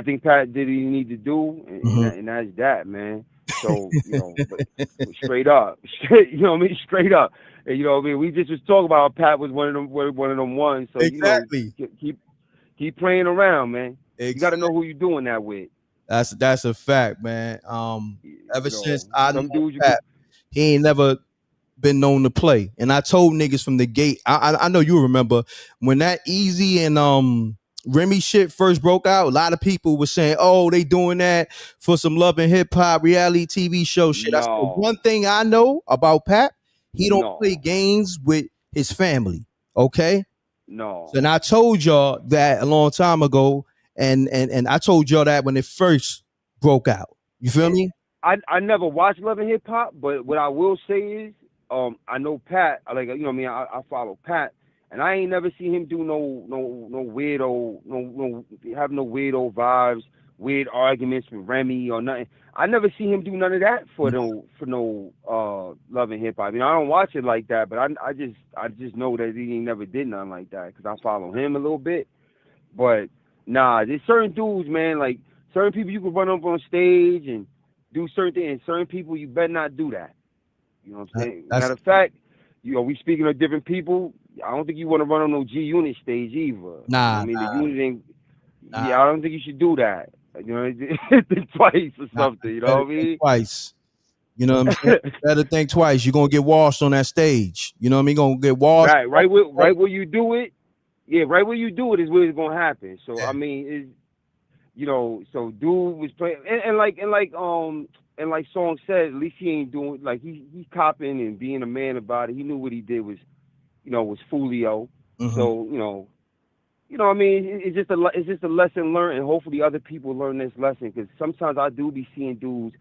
think Pat did what he need to do, and that's that, man. So, you know, but straight up, you know what I mean? Straight up. And, you know what I mean? We just was talking about how Pat was one of them ones. So, exactly. You know, keep playing around, man. Exactly. You got to know who you're doing that with. That's a fact, man. Ever since I know Pat, he ain't never been known to play. And I told niggas from the gate, I know you remember when that Easy and Remy shit first broke out, a lot of people were saying, oh, they doing that for some Love and Hip Hop reality TV show shit. That's the one thing I know about Pat. He don't play games with his family. Okay? No. And I told y'all that a long time ago. And I told y'all that when it first broke out. You feel me? I never watched Love and Hip Hop, but what I will say is, I know Pat. Like, you know what I mean? I follow Pat, and I ain't never seen him do no weirdo, have no weirdo vibes, weird arguments with Remy or nothing. I never see him do none of that for no Love and Hip Hop. I mean, I don't watch it like that, but I just know that he ain't never did nothing like that because I follow him a little bit, but. Nah, there's certain dudes, man, like certain people you can run up on stage and do certain things, and certain people you better not do that. You know what I'm saying? Matter of fact, you know, we speaking of different people, I don't think you want to run on no G Unit stage either. Nah. You know what I mean, the unit ain't, yeah, I don't think you should do that. You know, think twice or something, you know what I mean? Twice. You know what I'm saying? Better think twice. You're gonna get washed on that stage. You know what I mean? Gonna get washed. Right where you do it. Yeah, right where you do it is where it's gonna happen. So I mean, you know, so dude was playing, and like Song said, at least he ain't doing like he's copping and being a man about it. He knew what he did was, you know, was folio. So you know, I mean, it's just a lesson learned, and hopefully other people learn this lesson because sometimes I do be seeing dudes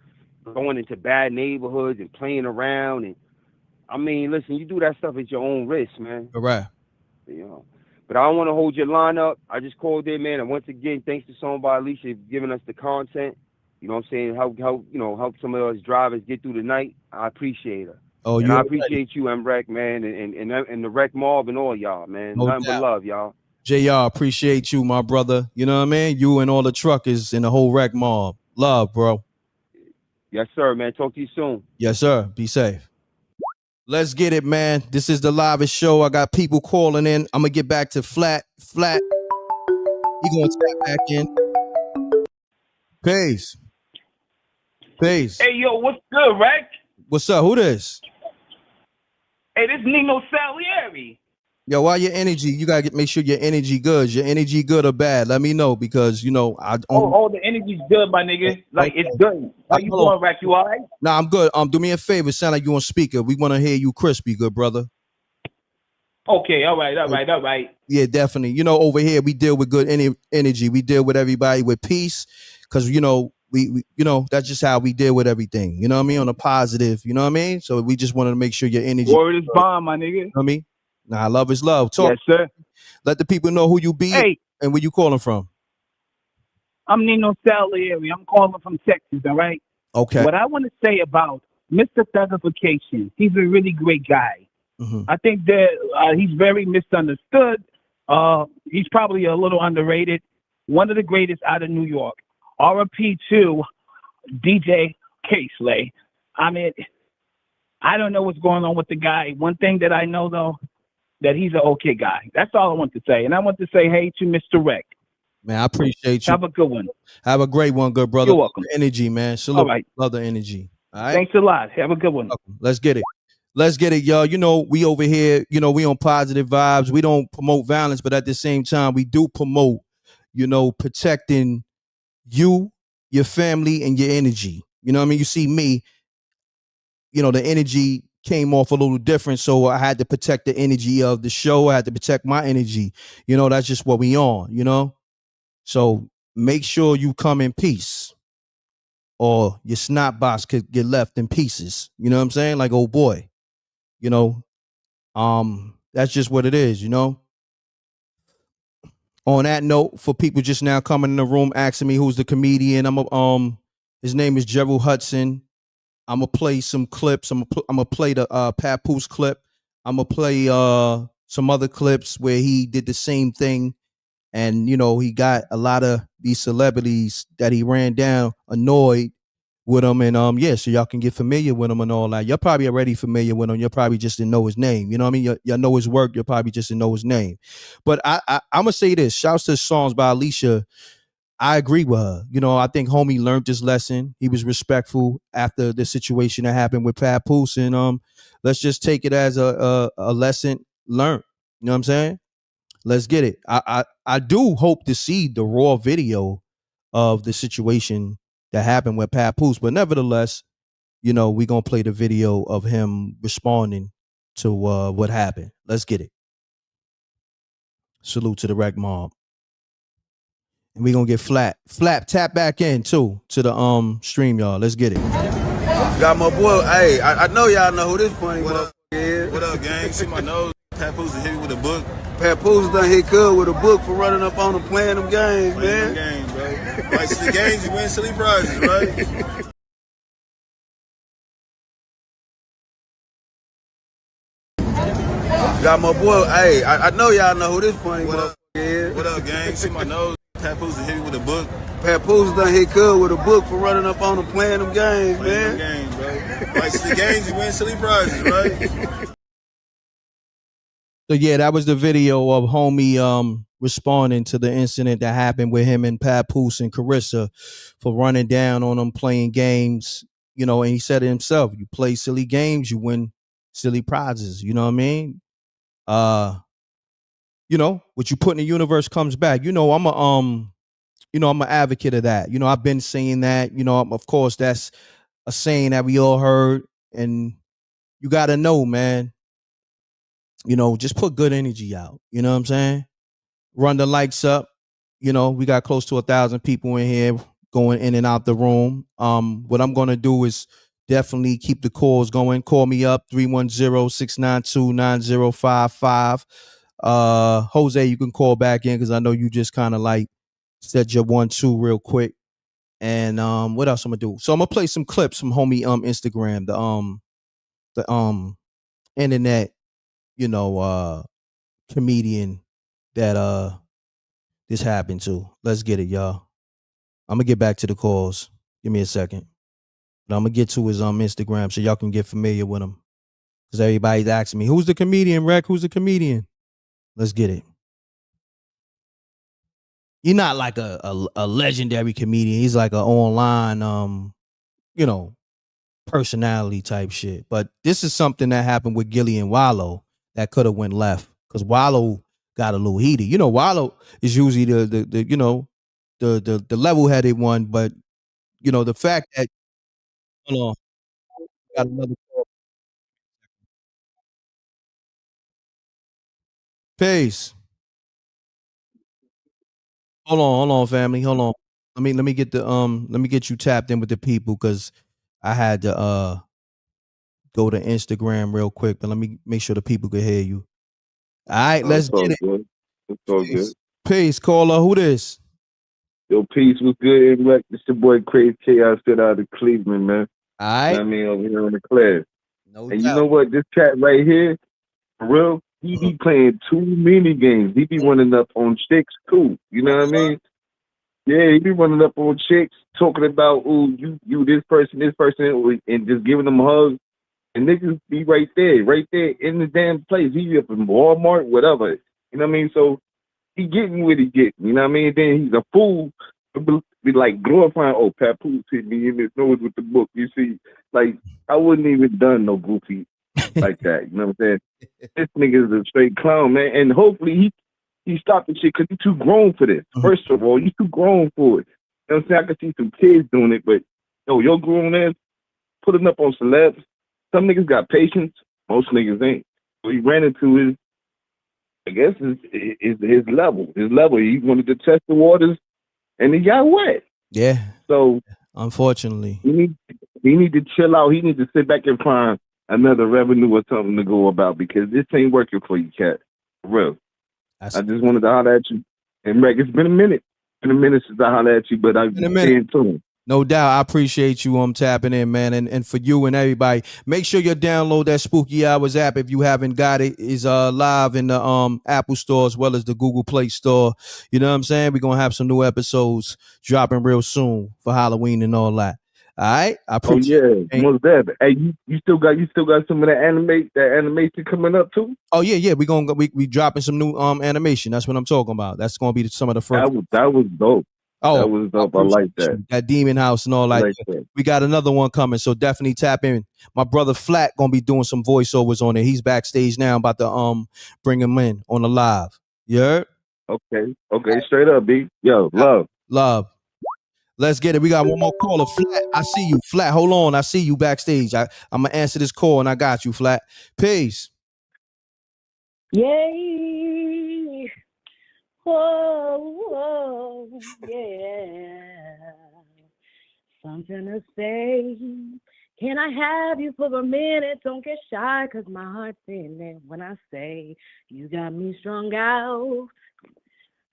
going into bad neighborhoods and playing around, and I mean, listen, you do that stuff at your own risk, man. Correct. You know. But I don't want to hold your line up. I just called in, man. And once again, thanks to Song by Alicia for giving us the content. You know what I'm saying? Help some of us drivers get through the night. I appreciate her. Oh, and I appreciate you, M.Reck, man, and the Rec Mob and all y'all, man. No Nothing doubt. but love, y'all. JR, appreciate you, my brother. You know what I mean? You and all the truckers and the whole Rec Mob. Love, bro. Yes, sir, man. Talk to you soon. Yes, sir. Be safe. Let's get it, man. This is the livest show. I got people calling in. I'm gonna get back to flat. He gonna tap back in. Peace. Hey, yo, what's good, Reck? What's up? Who this? Hey, this Nino Salieri. Yo, why your energy? You gotta make sure your energy good. Your energy good or bad? Let me know because you know I. Oh, the energy's good, my nigga. Like it's good. How you doing, Reck? You all right? Nah, I'm good. Do me a favor. Sound like you on speaker. We want to hear you crispy, good brother. Okay, all right. Yeah, definitely. You know, over here we deal with good energy. We deal with everybody with peace, because you know we you know that's just how we deal with everything. You know what I mean? On a positive. You know what I mean? So we just wanted to make sure your energy. Word is bomb, my nigga. You know what I mean? Nah, love is love. Talk. Yes, sir. Let the people know who you be and where you calling from. I'm Nino Salieri. I'm calling from Texas, all right? Okay. What I want to say about Mr. Thuggification, he's a really great guy. I think that he's very misunderstood. He's probably a little underrated. One of the greatest out of New York. RIP to DJ K-Slay. I mean, I don't know what's going on with the guy. One thing that I know, though, that he's an okay guy. That's all I want to say. And I want to say hey to Mr. Reck. Man, I appreciate you. Have a good one. Have a great one, good brother. You're welcome. Energy, man. Salute. All right. Love the energy. All right. Thanks a lot. Have a good one. Let's get it. Let's get it, y'all. You know, we over here, you know, we on positive vibes. We don't promote violence, but at the same time, we do promote, you know, protecting you, your family, and your energy. You know what I mean? You see me, you know, the energy came off a little different. So I had to protect the energy of the show. I had to protect my energy. You know, that's just what we on, you know? So make sure you come in peace, or your snot box could get left in pieces. You know what I'm saying? Like, oh boy, you know, that's just what it is, you know. On that note, for people just now coming in the room asking me who's the comedian, his name is Gerald Huston. I'm gonna play some clips. I'm gonna play the Papoose clip. I'm gonna play some other clips where he did the same thing. And, you know, he got a lot of these celebrities that he ran down annoyed with him. And yeah, so y'all can get familiar with him and all that. You're probably already familiar with him. You probably just didn't know his name. You know what I mean? Y'all know his work. You probably just didn't know his name. But I'm going to say this. Shouts to songs by Alicia. I agree with her. You know, I think homie learned this lesson. He was respectful after the situation that happened with Papoose. And let's just take it as a lesson learned. You know what I'm saying? Let's get it. I do hope to see the raw video of the situation that happened with Papoose, but nevertheless, you know, we're gonna play the video of him responding to what happened. Let's get it. Salute to the Wreck Mob. And we're gonna get Flap tap back in too to the stream, y'all. Let's get it. Got my boy. Hey, I know y'all know who this funny What is. What up, gang? See my nose? Papoose hit me with a book. Papoose done hit Cub with a book for running up on him playing them games, man. Games, bro. Like the games, you win silly prizes, right? Got my boy. Hey, I know y'all know who this funny is. What up, gang? See my nose? Papoose hit me with a book. Papoose done hit Cub with a book for running up on him playing them games, man. Games, bro. Like the games, you win silly prizes, right? So yeah, that was the video of homie responding to the incident that happened with him and Papoose and Claressa for running down on them playing games. You know, and he said it himself, you play silly games, you win silly prizes. You know what I mean? You know, what you put in the universe comes back. You know, I'm an advocate of that. You know, I've been saying that. You know, of course, that's a saying that we all heard, and you got to know, man. You know, just put good energy out. You know what I'm saying? Run the likes up. You know, we got close to 1,000 people in here going in and out the room. What I'm going to do is definitely keep the calls going. Call me up, 310-692-9055. Jose, you can call back in because I know you just kind of like said your 1-2 real quick. And what else I'm gonna do? So I'm gonna play some clips from homie Instagram, the internet, you know, comedian that this happened to. Let's get it, y'all. I'm gonna get back to the calls. Give me a second. But I'm gonna get to his Instagram so y'all can get familiar with him. Because everybody's asking me, who's the comedian, Reck? Who's the comedian? Let's get it. He's not like a legendary comedian. He's like an online you know, personality type shit. But this is something that happened with Gilly and Wallow that could have went left. Because Wallow got a little heated. You know, Wallow is usually the you know, the level-headed one, but you know, the fact that hold on, got another call. Peace. Hold on, family. Hold on. Let me get you tapped in with the people because I had to go to Instagram real quick, but let me make sure the people can hear you. All right, let's get it. Good. It's all good. Peace, caller. Who this? Yo, peace was good. M.Reck, it's your boy Crazy Chaos out of Cleveland, man. All right. I mean, over here in the class. No and doubt. You know what? This cat right here, for real, he be playing too many games. He be running up on chicks too. You know what I mean? Yeah, he be running up on chicks, talking about, ooh, you this person, and just giving them hugs. And niggas be right there in the damn place. He up in Walmart, whatever. You know what I mean? So he getting what he getting. You know what I mean? Then he's a fool to be like glorifying. Oh, Papoose hit me in his nose with the book. You see, like I wouldn't even done no goofy like that. You know what I'm saying? This nigga is a straight clown, man. And hopefully he stopped the shit because he's too grown for this. First of all, you too grown for it. You know what I'm saying? I can see some kids doing it, but yo, your grown ass putting up on celebs. Some niggas got patience. Most niggas ain't. So he ran into his, I guess, his level. His level. He wanted to test the waters, and he got wet. Yeah. So unfortunately, he need to chill out. He need to sit back and find another revenue or something to go about because this ain't working for you, cat. For real. I just wanted to holler at you. And M.Reck, it's been a minute. Since I hollered at you, but I've been staying tuned. No doubt. I appreciate you tapping in, man. And for you and everybody, make sure you download that Spooky Hours app if you haven't got it. It's live in the Apple Store as well as the Google Play Store. You know what I'm saying? We're gonna have some new episodes dropping real soon for Halloween and all that. All right. I appreciate it. Most definitely. Hey, you still got some of that animation coming up too? Oh yeah. We dropping some new animation. That's what I'm talking about. That's gonna be some of the first. That was dope. Oh, that was dope. I like that. That Demon House and all that. We got another one coming, so definitely tap in. My brother Flat gonna be doing some voiceovers on it. He's backstage now. I'm about to bring him in on the live. You heard? Okay, straight up, B. Yo, love. Let's get it. We got one more caller. Flat, I see you. Flat, hold on. I see you backstage. I'm gonna answer this call and I got you, Flat. Peace. Yay. Whoa, yeah. Something to say. Can I have you for a minute? Don't get shy, cause my heart's in it when I say you got me strung out.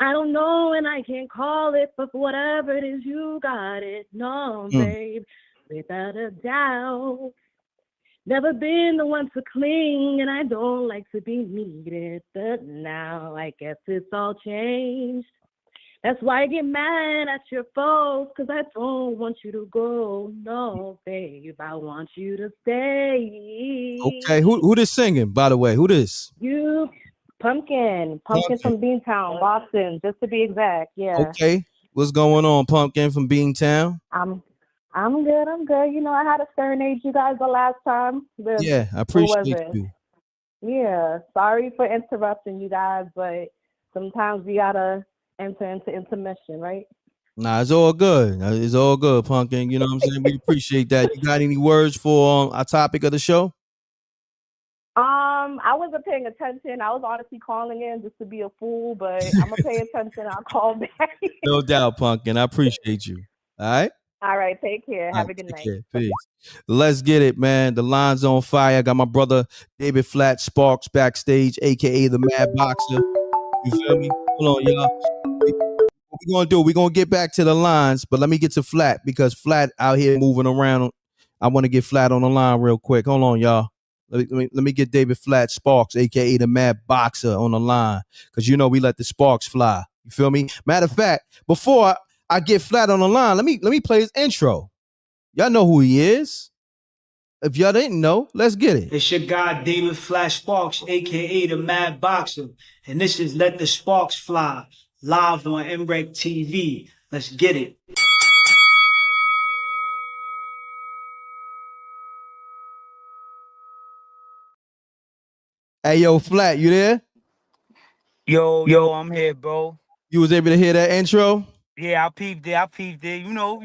I don't know and I can't call it, but whatever it is, you got it. No, babe, without a doubt. Never been the one to cling, and I don't like to be needed. But now I guess it's all changed. That's why I get mad at your folks, because I don't want you to go. No, babe, I want you to stay. Okay, who this singing, by the way? Who this? You, Pumpkin from Beantown, Boston, just to be exact. Yeah. Okay, what's going on, Pumpkin from Beantown? I'm good. You know, I had to serenade you guys the last time. Yeah, I appreciate you. Yeah, sorry for interrupting you guys, but sometimes we gotta enter into intermission, right? Nah, it's all good. It's all good, Pumpkin. You know what I'm saying? We appreciate that. You got any words for our topic of the show? I wasn't paying attention. I was honestly calling in just to be a fool, but I'm gonna pay attention. I'll call back. No doubt, Pumpkin. I appreciate you. All right. All right, take care. Have a good night. Peace. Let's get it, man. The line's on fire. I got my brother David Flat Sparks backstage, aka the Mad Boxer. You feel me? Hold on, y'all. What we gonna do? We're gonna get back to the lines, but let me get to Flat because Flat out here moving around. I want to get Flat on the line real quick. Hold on, y'all. Let me get David Flat Sparks, aka the Mad Boxer, on the line. Cause you know we let the sparks fly. You feel me? Matter of fact, before I get Flat on the line, let me play his intro. Y'all know who he is. If y'all didn't know, let's get it. It's your guy, David Flash Sparks, a.k.a. the Mad Boxer. And this is Let the Sparks Fly, live on MRecktv. Let's get it. Hey, yo, Flat, you there? Yo, I'm here, bro. You was able to hear that intro? Yeah, I peeped it. You know,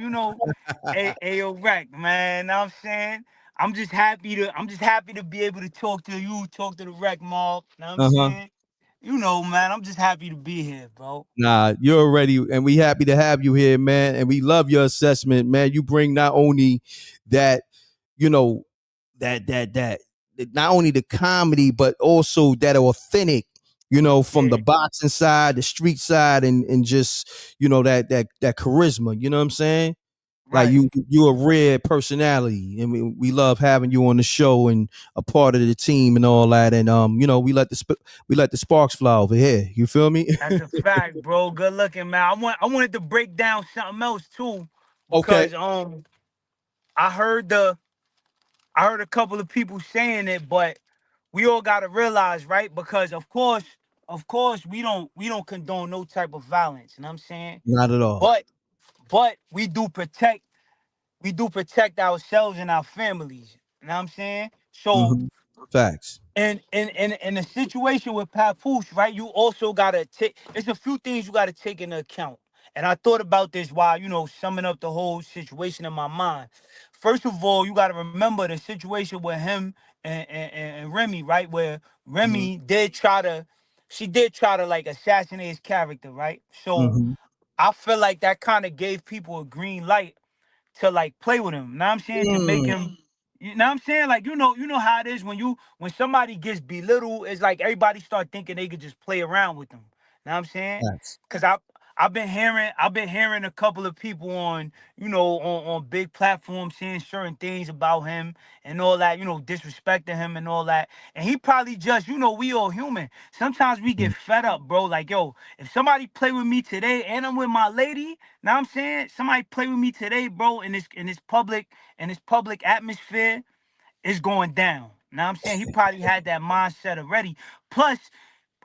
M.Reck, man. Know what I'm saying? I'm just happy to be able to talk to you, talk to the Rec Mob. Know what I'm saying? You know, man, I'm just happy to be here, bro. Nah, you're already, and we happy to have you here, man. And we love your assessment, man. You bring not only that, you know, that not only the comedy, but also that authentic, you know, from the boxing side, the street side, and just, you know, that charisma. You know what I'm saying? Right. Like you a rare personality, and we love having you on the show and a part of the team and all that. And you know, we let the sparks fly over here. You feel me? That's a fact, bro. Good looking, man. I wanted to break down something else too, because I heard a couple of people saying it, but we all gotta realize, right? Because of course, of course, we don't condone no type of violence. You know what I'm saying? Not at all. But we do protect ourselves and our families. You know what I'm saying? So Facts. in a situation with Papoose, right? You also gotta take. There's a few things you gotta take into account. And I thought about this while summing up the whole situation in my mind. First of all, you gotta remember the situation with him and Remy, right? Where Remy she did try to like assassinate his character, right? So I feel like that kind of gave people a green light to like play with him. Know what I'm saying? To make him, you know what I'm saying? Like you know how it is when somebody gets belittled, it's like everybody start thinking they could just play around with them. Know what I'm saying? Facts. Cause I've been hearing a couple of people on on big platforms saying certain things about him and all that, disrespecting him and all that. And he probably just, we all human. Sometimes we get fed up, bro. Like, yo, if somebody play with me today and I'm with my lady, now I'm saying somebody play with me today, bro, in this public atmosphere, it's going down. Now I'm saying he probably had that mindset already. Plus,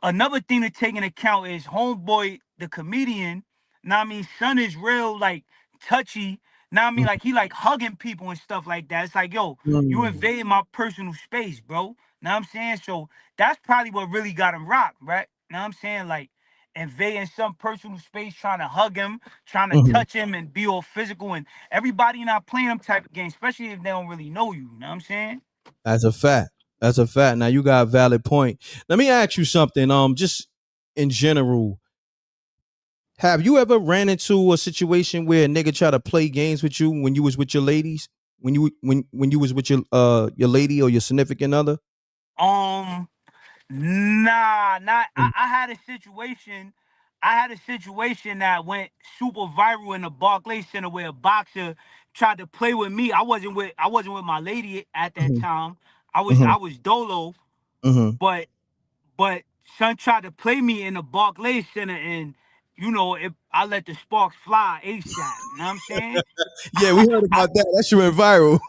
another thing to take into account is homeboy, the comedian. Now I mean, son is real like touchy. Now I mean, like he like hugging people and stuff like that. It's like, yo, you invading my personal space, bro. Now I'm saying, so that's probably what really got him rocked, right? Now I'm saying, like invading some personal space, trying to hug him, trying to touch him, and be all physical, and everybody not playing them type of games, especially if they don't really know you. Know what I'm saying? That's a fact. That's a fact. Now you got a valid point. Let me ask you something. Just in general, have you ever ran into a situation where a nigga try to play games with you when you was with your ladies? When you was with your lady or your significant other? Um, Nah, not. I had a situation. I had a situation that went super viral in the Barclays Center where a boxer tried to play with me. I wasn't with my lady at that Mhm. time. I was Mhm. I was dolo, Mhm. but son tried to play me in the Barclays Center, and I let the sparks fly ASAP. You know what I'm saying? Yeah, we heard I, about that. That shit went viral.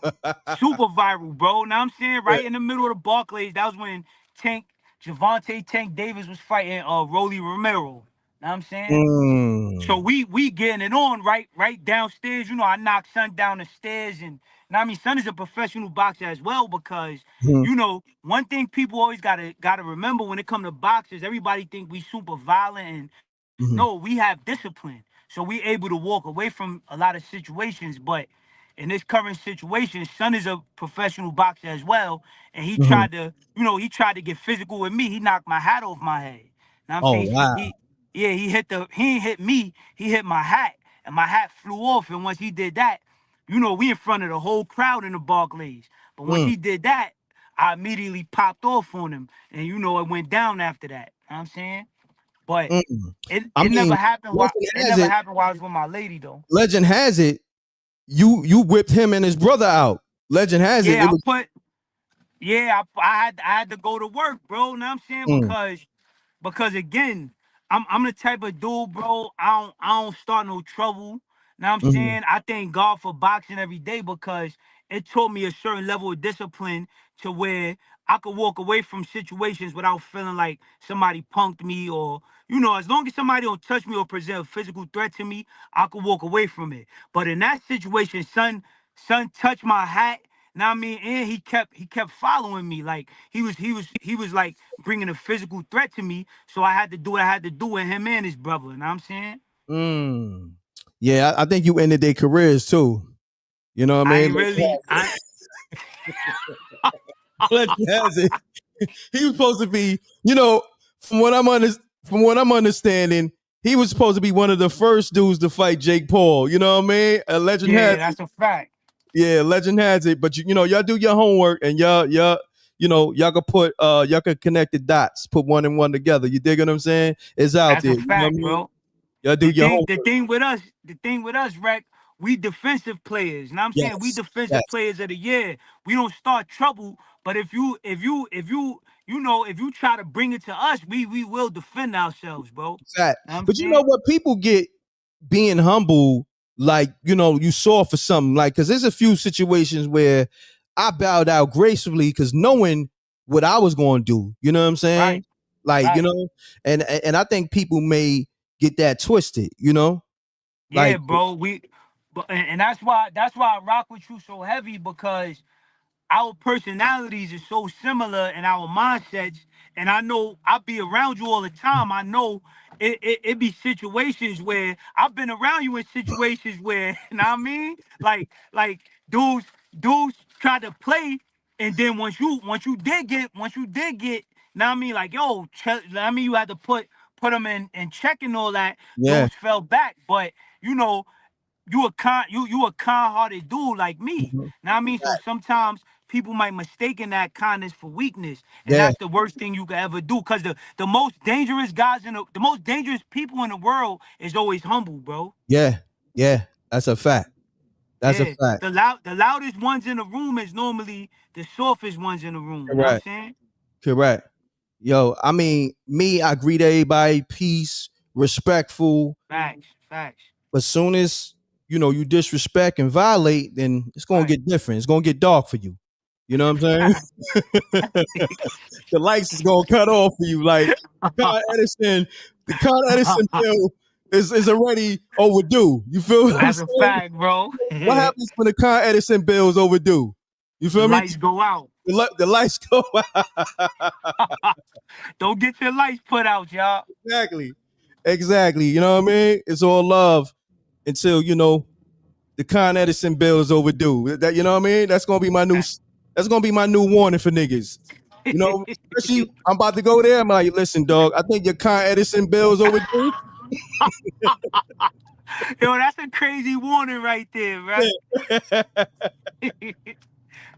super viral, bro. Now I'm saying Yeah. right in the middle of the Barclays, that was when Tank Javante Tank Davis was fighting Rolly Romero. Know what I'm saying? So Mm. we getting it on right downstairs. I knocked son down the stairs, and now I mean son is a professional boxer as well, because Mhm. one thing people always gotta remember when it comes to boxers, everybody think we super violent, and Mhm. no, we have discipline. So we able to walk away from a lot of situations. But in this current situation, son is a professional boxer as well. And he Mhm. tried to get physical with me. He knocked my hat off my head. Now I'm Oh saying wow. he ain't hit me, he hit my hat. And my hat flew off. And once he did that, we in front of the whole crowd in the Barclays. But once Mm. he did that, I immediately popped off on him. And it went down after that. Know what I'm saying? But Mm. it I it never mean, happened while legend it has never it. happened while I was with my lady though. Legend has it. You whipped him and his brother out. Legend has it. Yeah, It was. I had to go to work, bro. Know what I'm saying? Mm. Because again, I'm the type of dude, bro. I don't start no trouble. Now I'm Mhm. saying I thank God for boxing every day, because it taught me a certain level of discipline to where I could walk away from situations without feeling like somebody punked me, or as long as somebody don't touch me or present a physical threat to me, I could walk away from it. But in that situation, son touched my hat. Now I mean, and he kept following me, like he was like bringing a physical threat to me. So I had to do what I had to do with him and his brother. You know what I'm saying? Mm. Yeah, I think you ended their careers too. You know what I I mean? ain't really. I Legend has it. He was supposed to be, from what from what I'm understanding, he was supposed to be one of the first dudes to fight Jake Paul. You know what I mean? A legend has Yeah, it. that's a fact. Yeah, legend has it. But y'all do your homework, and y'all could y'all could connect the dots, put one and one together. You dig what I'm saying? It's out That's there. a You know what I fact, mean? bro. Y'all do The your thing, homework. the thing with us, Rec, we defensive players. You know what I'm saying? We Yes. defensive Yes. players of the year. We don't start trouble, but if you try to bring it to us, we will defend ourselves, bro. Know Fact. what I'm But you know saying? what? People get being humble, like, you saw for something, like, because there's a few situations where I bowed out gracefully because knowing what I was going to do. You know what I'm Right. saying? Like, Right. and I think people may get that twisted, Yeah, like, bro. And that's why I rock with you so heavy, because our personalities are so similar and our mindsets. And I know I be around you all the time. I know it be situations where I've been around you in situations where, you know what I mean? Like dudes try to play, and then once you did get, know what I mean? Like, yo, I mean, you had to put them in check and all that. yeah, Dudes fell back, but you know, you a kind-hearted dude like me. mhm, Now I mean, so sometimes people might mistaken that kindness for weakness, and yeah, that's the worst thing you could ever do. Cause the most dangerous guys the most dangerous people in the world is always humble, bro. yeah, yeah. That's a fact. That's a Yeah, fact. the loudest ones in the room is normally the softest ones in the room. You know what I'm Correct. saying? Correct. Yo, I mean, me, I greet everybody, peace, respectful. Facts. But soon as you disrespect and violate, then it's gonna Right. get different. It's gonna get dark for you. You know what I'm saying? The lights is gonna cut off for you. Like Con Edison, the Con Edison bill is already overdue. You feel what I'm That's a saying? fact, bro. What The happens when the Con Edison bill is overdue? You feel me? lights go out. The lights go out. Don't get your lights put out, y'all. Exactly. Exactly. You know what I mean? It's all love until the Con Edison bill is overdue. That you know what I mean? That's gonna be my new warning for niggas. Especially I'm about to go there. I'm like, listen, dog, I think your Con Edison bill is overdue. Yo, that's a crazy warning right there, right?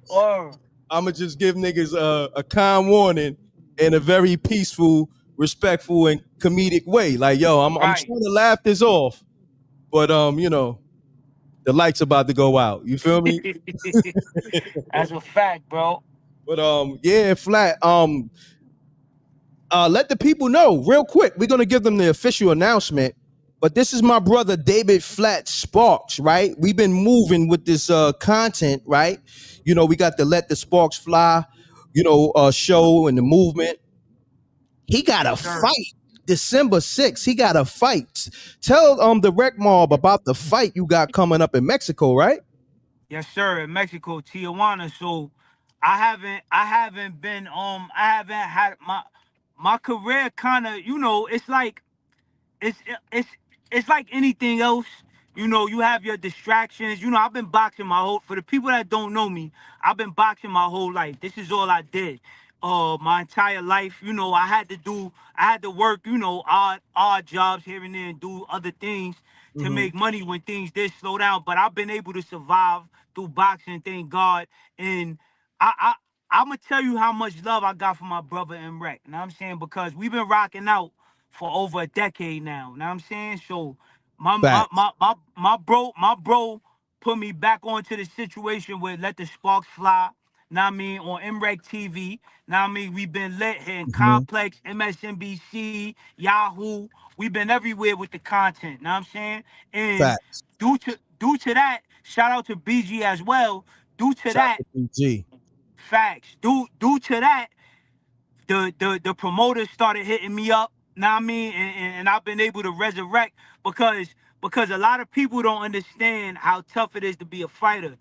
Oh, I'ma just give niggas a kind warning in a very peaceful, respectful, and comedic way. Like, yo, I'm right. trying to laugh this off, but the light's about to go out. You feel me? That's a fact, bro. But yeah, flat. Let the people know real quick. We're gonna give them the official announcement. But this is my brother David Flat Sparks, right? We've been moving with this content, right? We got the Let the Sparks Fly, show and the movement. He got a Yes, sir. fight December 6th. He got a fight. Tell the Rec Mob about the fight you got coming up in Mexico, right? Yes, sir. In Mexico, Tijuana. So I haven't had my career kind of, it's like it's it's it's like anything else. You have your distractions. I've been boxing for the people that don't know me, I've been boxing my whole life. This is all I did. My entire life. I had to work, odd jobs here and there and do other things to Mm-hmm. make money when things did slow down. But I've been able to survive through boxing, thank God. And I'm gonna tell you how much love I got from my brother M.Reck. You know what I'm saying? Because we've been rocking out for over a decade now. You know what I'm saying? So Facts. my bro put me back onto the situation with Let the Sparks Fly. Know what I mean? On MRecktv. Know what I mean? We've been lit here in Mm-hmm. Complex, MSNBC, Yahoo. We've been everywhere with the content. Know what I'm saying? And Facts. due to that, shout out to BG as well. Due to Shout that, out to PG. facts. Due to that, the promoters started hitting me up. Know what I mean? And I've been able to resurrect because a lot of people don't understand how tough it is to be a fighter.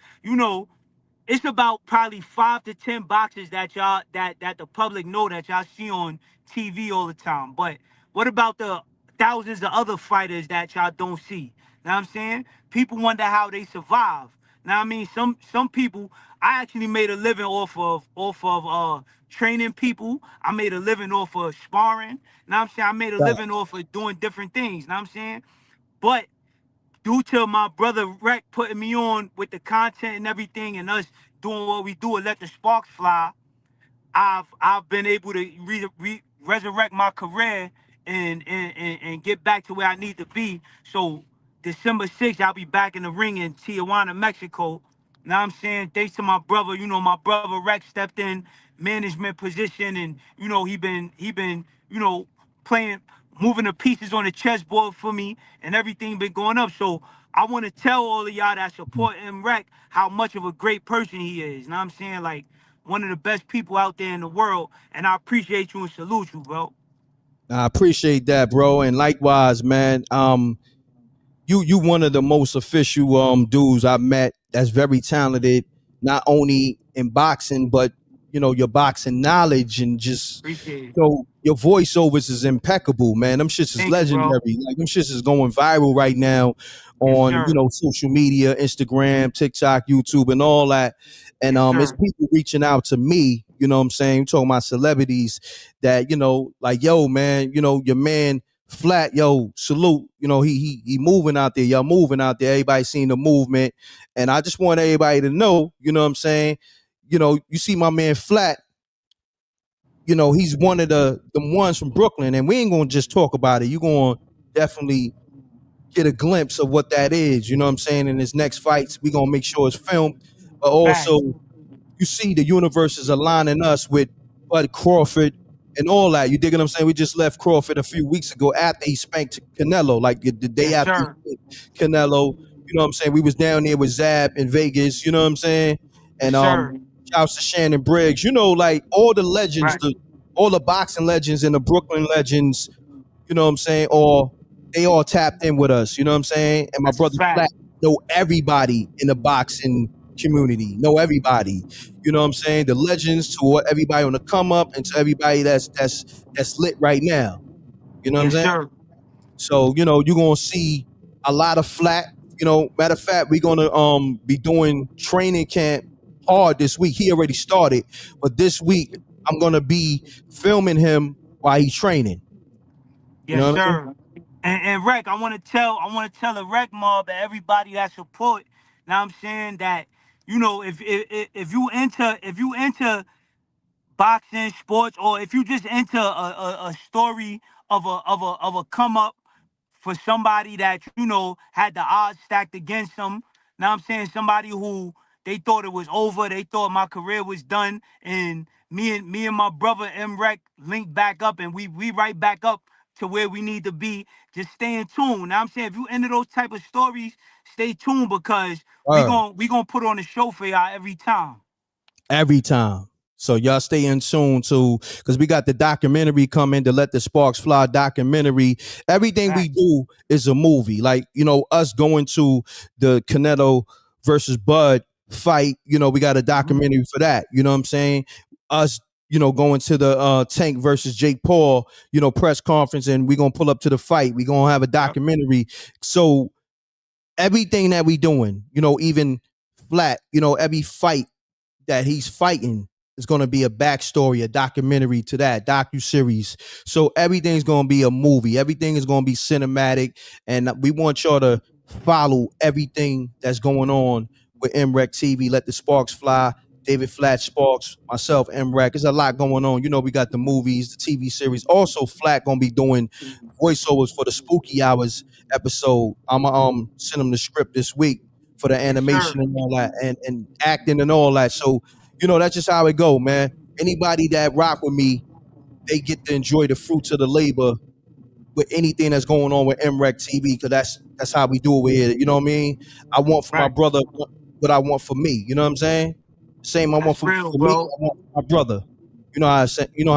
It's about probably 5 to 10 boxes that the public know that y'all see on TV all the time. But what about the thousands of other fighters that y'all don't see? Know what I'm saying? People wonder how they survive. Now I mean, some people, I actually made a living off of training people. I made a living off of sparring. Now I'm saying I made a living Facts. off of doing different things. Now I'm saying, but due to my brother Rec putting me on with the content and everything, and us doing what we do and let the sparks fly, I've been able to resurrect my career and get back to where I need to be. So December 6th, I'll be back in the ring in Tijuana, Mexico. Now I'm saying, thanks to my brother, my brother Rex stepped in management position, and he been playing, moving the pieces on the chessboard for me, and everything been going up. So I want to tell all of y'all that support M.Reck how much of a great person he is. Now I'm saying, like, one of the best people out there in the world, and I appreciate you and salute you, bro. I appreciate that, bro. And likewise, man. You one of the most official dudes I've met that's very talented, not only in boxing, but your boxing knowledge and just Appreciate it. your voiceovers is impeccable, man. Them shits is Thank you, bro. legendary. Like them shits is going viral right now Yes, on sir. social media, Instagram, TikTok, YouTube, and all that. And Yes, it's sir. people reaching out to me. You know what I'm saying? I'm talking about celebrities that like, yo, man, your man Flat, yo, salute. He moving out there. Y'all moving out there. Everybody seen the movement, and I just want everybody to know. You know what I'm saying? You see my man Flat, he's one of the ones from Brooklyn, and we ain't gonna just talk about it. You're gonna definitely get a glimpse of what that is. You know what I'm saying? In his next fights, we gonna make sure it's filmed, but also Facts. you see the universe is aligning us with Bud Crawford and all that. You dig what I'm saying? We just left Crawford a few weeks ago after he spanked Canelo, like the day Yes, after he sir. spanked Canelo. You know what I'm saying? We was down there with Zab in Vegas. You know what I'm saying? And Yes, sir. shouts to Shannon Briggs. Like all the legends, Right. all the boxing legends and the Brooklyn legends, you know what I'm saying? Or they all tapped in with us, you know what I'm saying? And my That's a brother fact. Flat know everybody in the boxing community, know everybody. You know what I'm saying? The legends to everybody on the come up and to everybody that's lit right now. You know what I'm Yes, saying? sir. So, you're gonna see a lot of Flat. Matter of fact, we're gonna be doing training camp hard this week. He already started, but this week I'm gonna be filming him while he's training. You Yes, know what I mean? sir. And Rec, I want to tell the Rec mob and everybody that support. Now I'm saying that if you into boxing, sports, or if you just into a story of a come up for somebody that had the odds stacked against them. Now I'm saying somebody who they thought it was over, they thought my career was done, and me and my brother M.Reck linked back up, and we right back up to where we need to be. Just stay in tune. Now I'm saying if you into those type of stories, stay tuned because we gonna put on a show for y'all every time. Every time. So y'all stay in tune to because we got the documentary coming to Let the Sparks Fly documentary. Everything we Facts. do is a movie. Like, us going to the Canelo versus Bud fight, we got a documentary for that. You know what I'm saying? Us, going to the Tank versus Jake Paul, press conference, and we're gonna pull up to the fight. We're gonna have a Yep. documentary. So everything that we doing, even Flat, every fight that he's fighting is going to be a backstory, a documentary to that docu-series. So everything's going to be a movie. Everything is going to be cinematic, and we want y'all to follow everything that's going on with MRecktv. Let the Sparks Fly. David Flat Sparks, myself, MReck. There's a lot going on. We got the movies, the TV series. Also, Flat gonna be doing voiceovers for the Spooky Hours episode. I'm gonna send him the script this week for the Yes, sir. animation and all that, and acting and all that. So that's just how it go, man. Anybody that rock with me, they get to enjoy the fruits of the labor with anything that's going on with MRECK TV, because that's how we do it here. You know what I mean? I want for my Right. brother what I want for me. You know what I'm saying? Same I want That's for real, me, bro. I want for my brother. You know how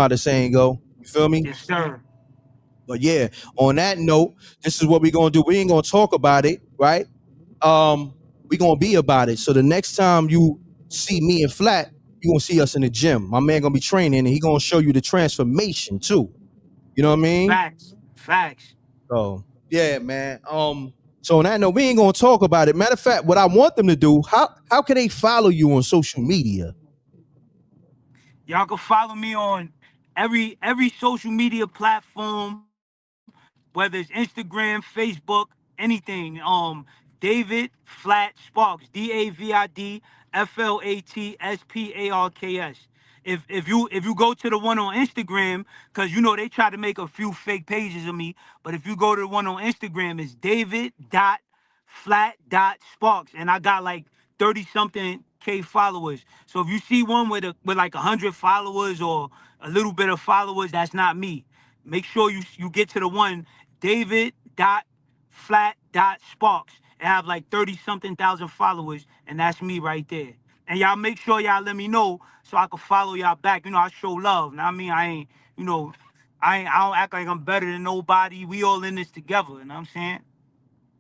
the saying go. You feel me? Yes, sir. But yeah, on that note, this is what we're gonna do. We ain't gonna talk about it, right? We're gonna be about it. So the next time you see me and Flat, you're gonna see us in the gym. My man gonna be training and he gonna show you the transformation too. You know what I mean? Facts. Facts. So yeah, man. So on that note, we ain't gonna talk about it. Matter of fact, what I want them to do, how can they follow you on social media? Y'all can follow me on every social media platform, whether it's Instagram, Facebook, anything. David Flat Sparks, DavidFlatsparks. If you go to the one on Instagram, because they try to make a few fake pages of me, but if you go to the one on Instagram, it's David.flat.sparks, and I got like 30 something K followers. So if you see one with like 100 followers or a little bit of followers, that's not me. Make sure you get to the one David.flat.sparks and have like 30 something thousand followers, and that's me right there. And y'all make sure y'all let me know so I can follow y'all back. I show love. Now I mean I ain't, I don't act like I'm better than nobody. We all in this together, you know what I'm saying?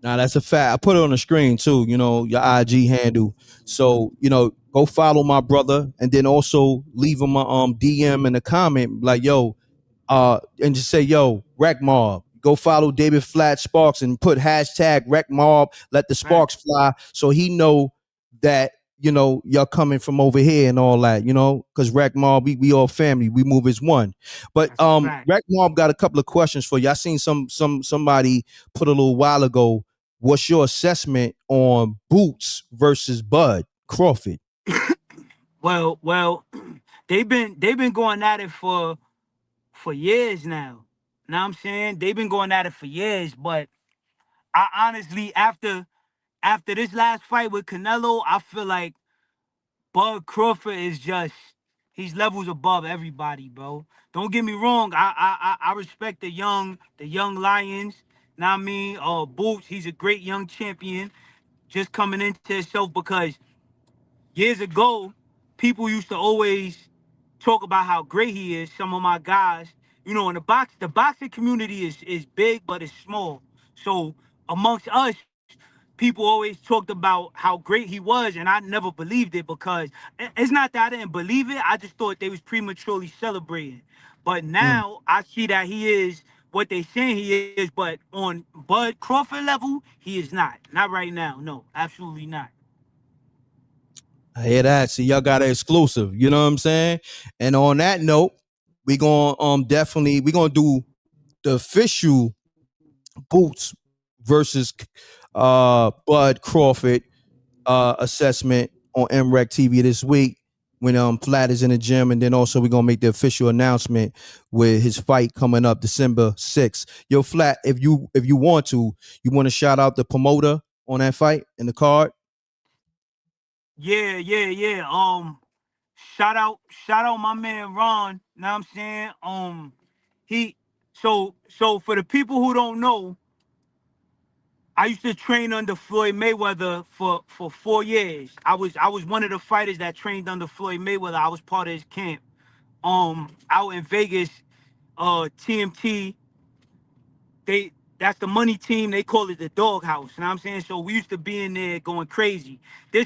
Now that's a fact. I put it on the screen too, your IG handle. So, go follow my brother and then also leave him a DM and a comment like, yo, and just say, yo, Wreck Mob. Go follow David Flat Sparks and put hashtag Wreck Mob, let the sparks fly, so he know that y'all coming from over here and all that, because Wreck Mob, we all family, we move as one. But Wreck Mob got a couple of questions for you. I seen somebody put a little while ago. What's your assessment on Boots versus Bud Crawford? Well, they've been going at it for years now. Know what I'm saying? They've been going at it for years, but I honestly, after this last fight with Canelo, I feel like Bud Crawford is just, he's levels above everybody, bro. Don't get me wrong. I respect the young lions. Know what I mean? Boots, he's a great young champion, just coming into himself, because years ago, people used to always talk about how great he is. Some of my guys, in the boxing community is big, but it's small. So amongst us, people always talked about how great he was, and I never believed it, because it's not that I didn't believe it. I just thought they was prematurely celebrating. But now I see that he is what they saying he is, but on Bud Crawford level, he is not. Not right now. No, absolutely not. I hear that. See, y'all got an exclusive. You know what I'm saying? And on that note, we gonna definitely do the official Boots versus Bud Crawford assessment on MRecktv this week when Flat is in the gym, and then also we're gonna make the official announcement with his fight coming up December 6th. Yo, Flat, if you want to shout out the promoter on that fight in the card. Yeah. Shout out my man Ron. Know what I'm saying? He so for the people who don't know, I used to train under Floyd Mayweather for 4 years. I was one of the fighters that trained under Floyd Mayweather. I was part of his camp. Out in Vegas, TMT, that's the money team. They call it the doghouse. You know what I'm saying? So we used to be in there going crazy. They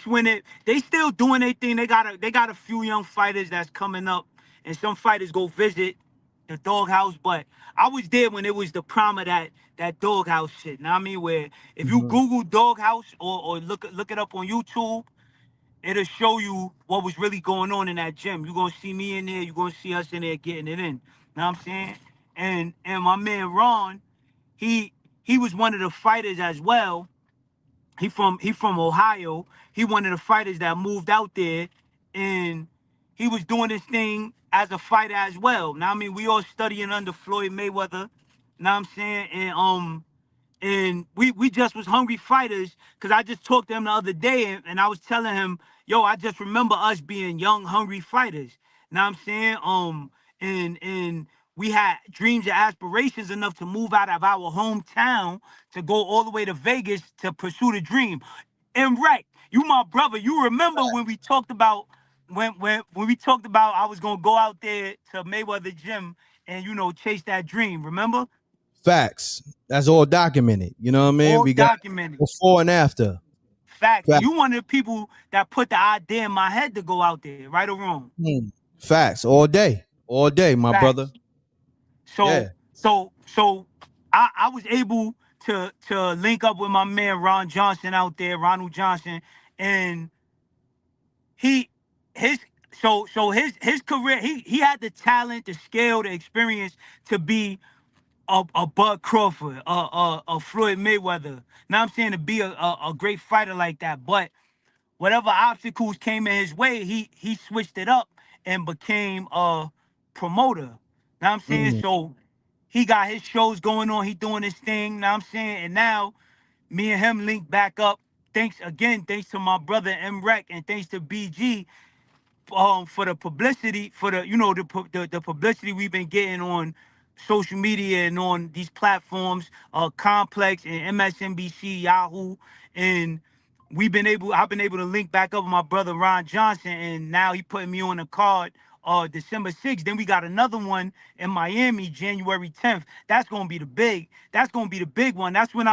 still doing their thing. They got a few young fighters that's coming up, and some fighters go visit the doghouse. But I was there when it was the prime of that doghouse shit. You know what I mean? Where if you Google doghouse or look it up on YouTube, it'll show you what was really going on in that gym. You're gonna see me in there, you're gonna see us in there getting it in. Know what I'm saying? And my man Ron, he was one of the fighters as well. He from Ohio. He one of the fighters that moved out there, and he was doing his thing as a fighter as well. Now I mean, we all studying under Floyd Mayweather. Know what I'm saying? And we just was hungry fighters, because I just talked to him the other day, and I was telling him, yo, I just remember us being young, hungry fighters. Know what I'm saying? And we had dreams and aspirations enough to move out of our hometown to go all the way to Vegas to pursue the dream. M.Reck, you my brother. You remember when we talked about when we talked about I was gonna go out there to Mayweather gym and chase that dream. Remember? Facts. That's all documented. You know what I mean? All We got documented. before and after. Facts. And Facts. you one of the people that put the idea in my head to go out there, right or wrong. Facts. All day, my Facts. brother. So Yeah. so I was able to link up with my man Ron Johnson out there, Ronald Johnson, and his career, he had the talent, the skill, the experience to be a Bud Crawford, a Floyd Mayweather. Now I'm saying to be a great fighter like that, but whatever obstacles came in his way, he switched it up and became a promoter. Now I'm saying? So he got his shows going on, he doing his thing, now I'm saying? And now me and him link back up. Thanks to my brother M.Reck, and thanks to BG for the publicity, for the publicity we've been getting on social media and on these platforms, Complex and MSNBC, Yahoo, and I've been able to link back up with my brother Ron Johnson, and now he putting me on the card December 6th. Then we got another one in Miami, January 10th. That's gonna be the big. That's gonna be the big one. That's when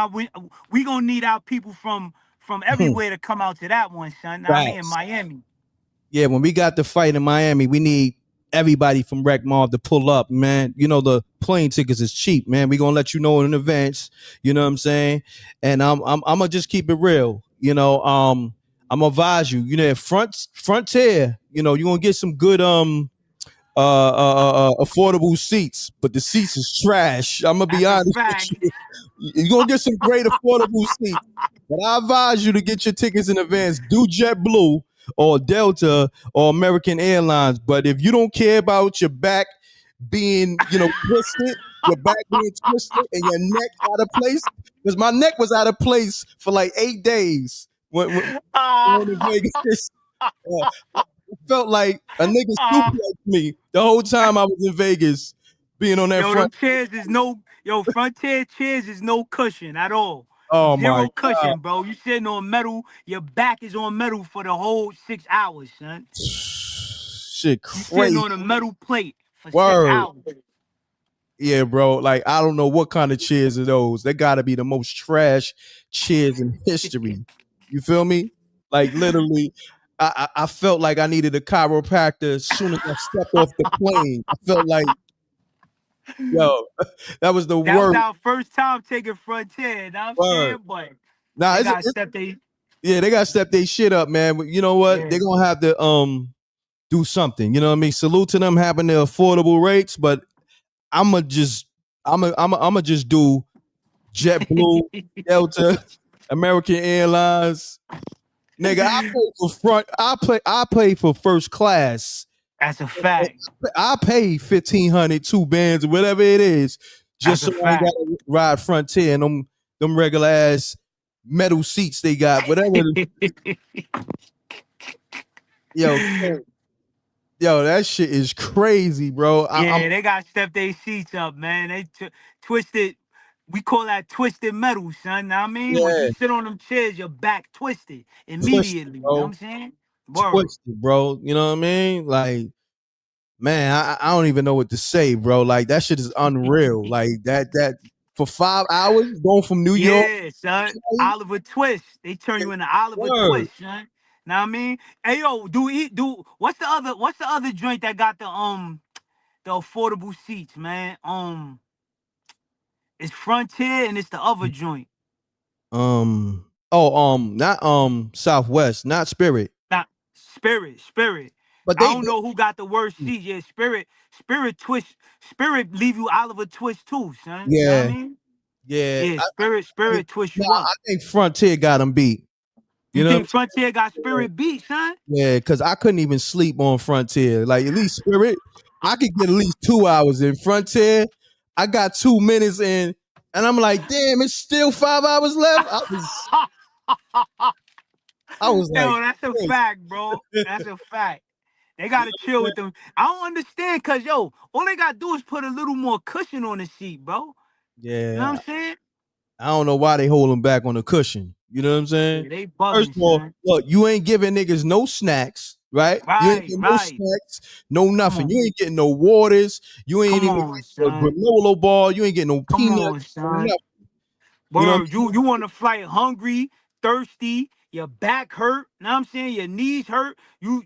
we gonna need our people from everywhere to come out to that one, son. Know what I mean, in Facts. Miami. Yeah, when we got the fight in Miami, we need everybody from Rec Mob to pull up, man. You know, the plane tickets is cheap, man. We gonna let you know in advance. You know what I'm saying? And I'm gonna just keep it real. You know, I'm gonna advise you. You know, Frontier. You know, you are gonna get some good affordable seats, but the seats is trash. I'm gonna be That's a honest with fact. you. You're gonna get some great affordable seats, but I advise you to get your tickets in advance. Do JetBlue or Delta or American Airlines. But if you don't care about your back being, twisted, your back being twisted and your neck out of place, because my neck was out of place for like 8 days when going to Vegas. I felt like a nigga suplexed me the whole time I was in Vegas, being on that Yo, front. them chairs is Frontier chairs is no cushion at all. Oh my Zero God. cushion, bro. You sitting on metal, your back is on metal for the whole 6 hours, son. Shit You sitting crazy. on a metal plate for 6 Word. hours. Yeah, bro. Like, I don't know what kind of chairs are those. They gotta be the most trash chairs in history. You feel me? Like, literally, I felt like I needed a chiropractor as soon as I stepped off the plane. I felt like, yo, that was the That was worst. our first time taking Frontier, you know what I'm Word. saying? But Nah, they got step they yeah, they gotta step their shit up, man. But you know what? yeah. They're gonna have to do something. You know what I mean? Salute to them having their affordable rates, but I'ma just I'ma just do JetBlue, Delta, American Airlines. Nigga, I pay for first class. That's a fact. I pay 1,500, 2 bands, or whatever it is, That's just a so I ain't fact. gotta ride Frontier and them regular ass metal seats they got, whatever. Yo, yo, that shit is crazy, bro. I'm Yeah, they got to step their seats up, man. They twisted. We call that twisted metal, son. Know what I mean? When you yeah, sit on them chairs, your back twisted twisted, immediately. You know what bro. I'm saying? Word. Twisted, bro. You know what I mean? Like, man, I don't even know what to say, bro. Like, that shit is unreal. Like that for 5 hours going from New York. Yeah, son. Oliver Twist. They turn you into Oliver Word. Twist, son. Know what I mean? Hey yo, what's the other joint that got the affordable seats, man? It's Frontier and it's the other joint. Not Southwest, not Spirit. Not Spirit. But I don't know who got the worst seat. Yeah, Spirit twist, Spirit leave you Oliver Twist too, son. You know what I yeah, mean? yeah. Yeah, Spirit twist Nah, you up. I think Frontier got them beat. You You know what I'm think Frontier got saying? Spirit beat, son? Yeah, because I couldn't even sleep on Frontier. Like, at least Spirit, I could get at least 2 hours in. Frontier, I got 2 minutes in, and I'm like, damn, it's still 5 hours left. I was like, Yo, that's a fact, bro. That's a fact. They gotta chill with them. I don't understand, cause yo, all they gotta do is put a little more cushion on the seat, bro. You know what yeah, I'm saying? I don't know why they hold them back on the cushion. You know what I'm saying? Yeah, they First bugging, of all, son. look, you ain't giving niggas no snacks, right? You ain't getting no Right. snacks, no Come nothing. on. You ain't getting no waters. You ain't Come even on, getting a son. granola bar. You ain't getting no Come on, peanuts, no son. nothing. You know what I'm Word, you on the flight hungry, thirsty, your back hurt, know what I'm saying? Your knees hurt. You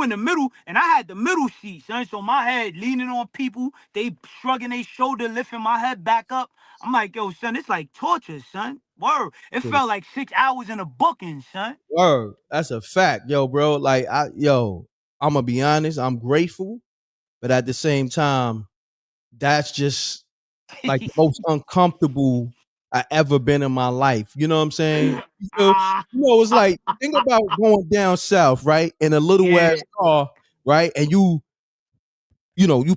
in the middle, and I had the middle seat, son. So my head leaning on people, they shrugging their shoulder, lifting my head back up. I'm like, yo, son, it's like torture, son. Word. It saying? felt like 6 hours in a booking, son. Word. That's a fact, yo, bro. Like, I'm gonna be honest. I'm grateful, but at the same time, that's just like the most uncomfortable I ever been in my life. You know what I'm saying? It's like, think about going down south, right? In a little ass Yeah, car, right? And you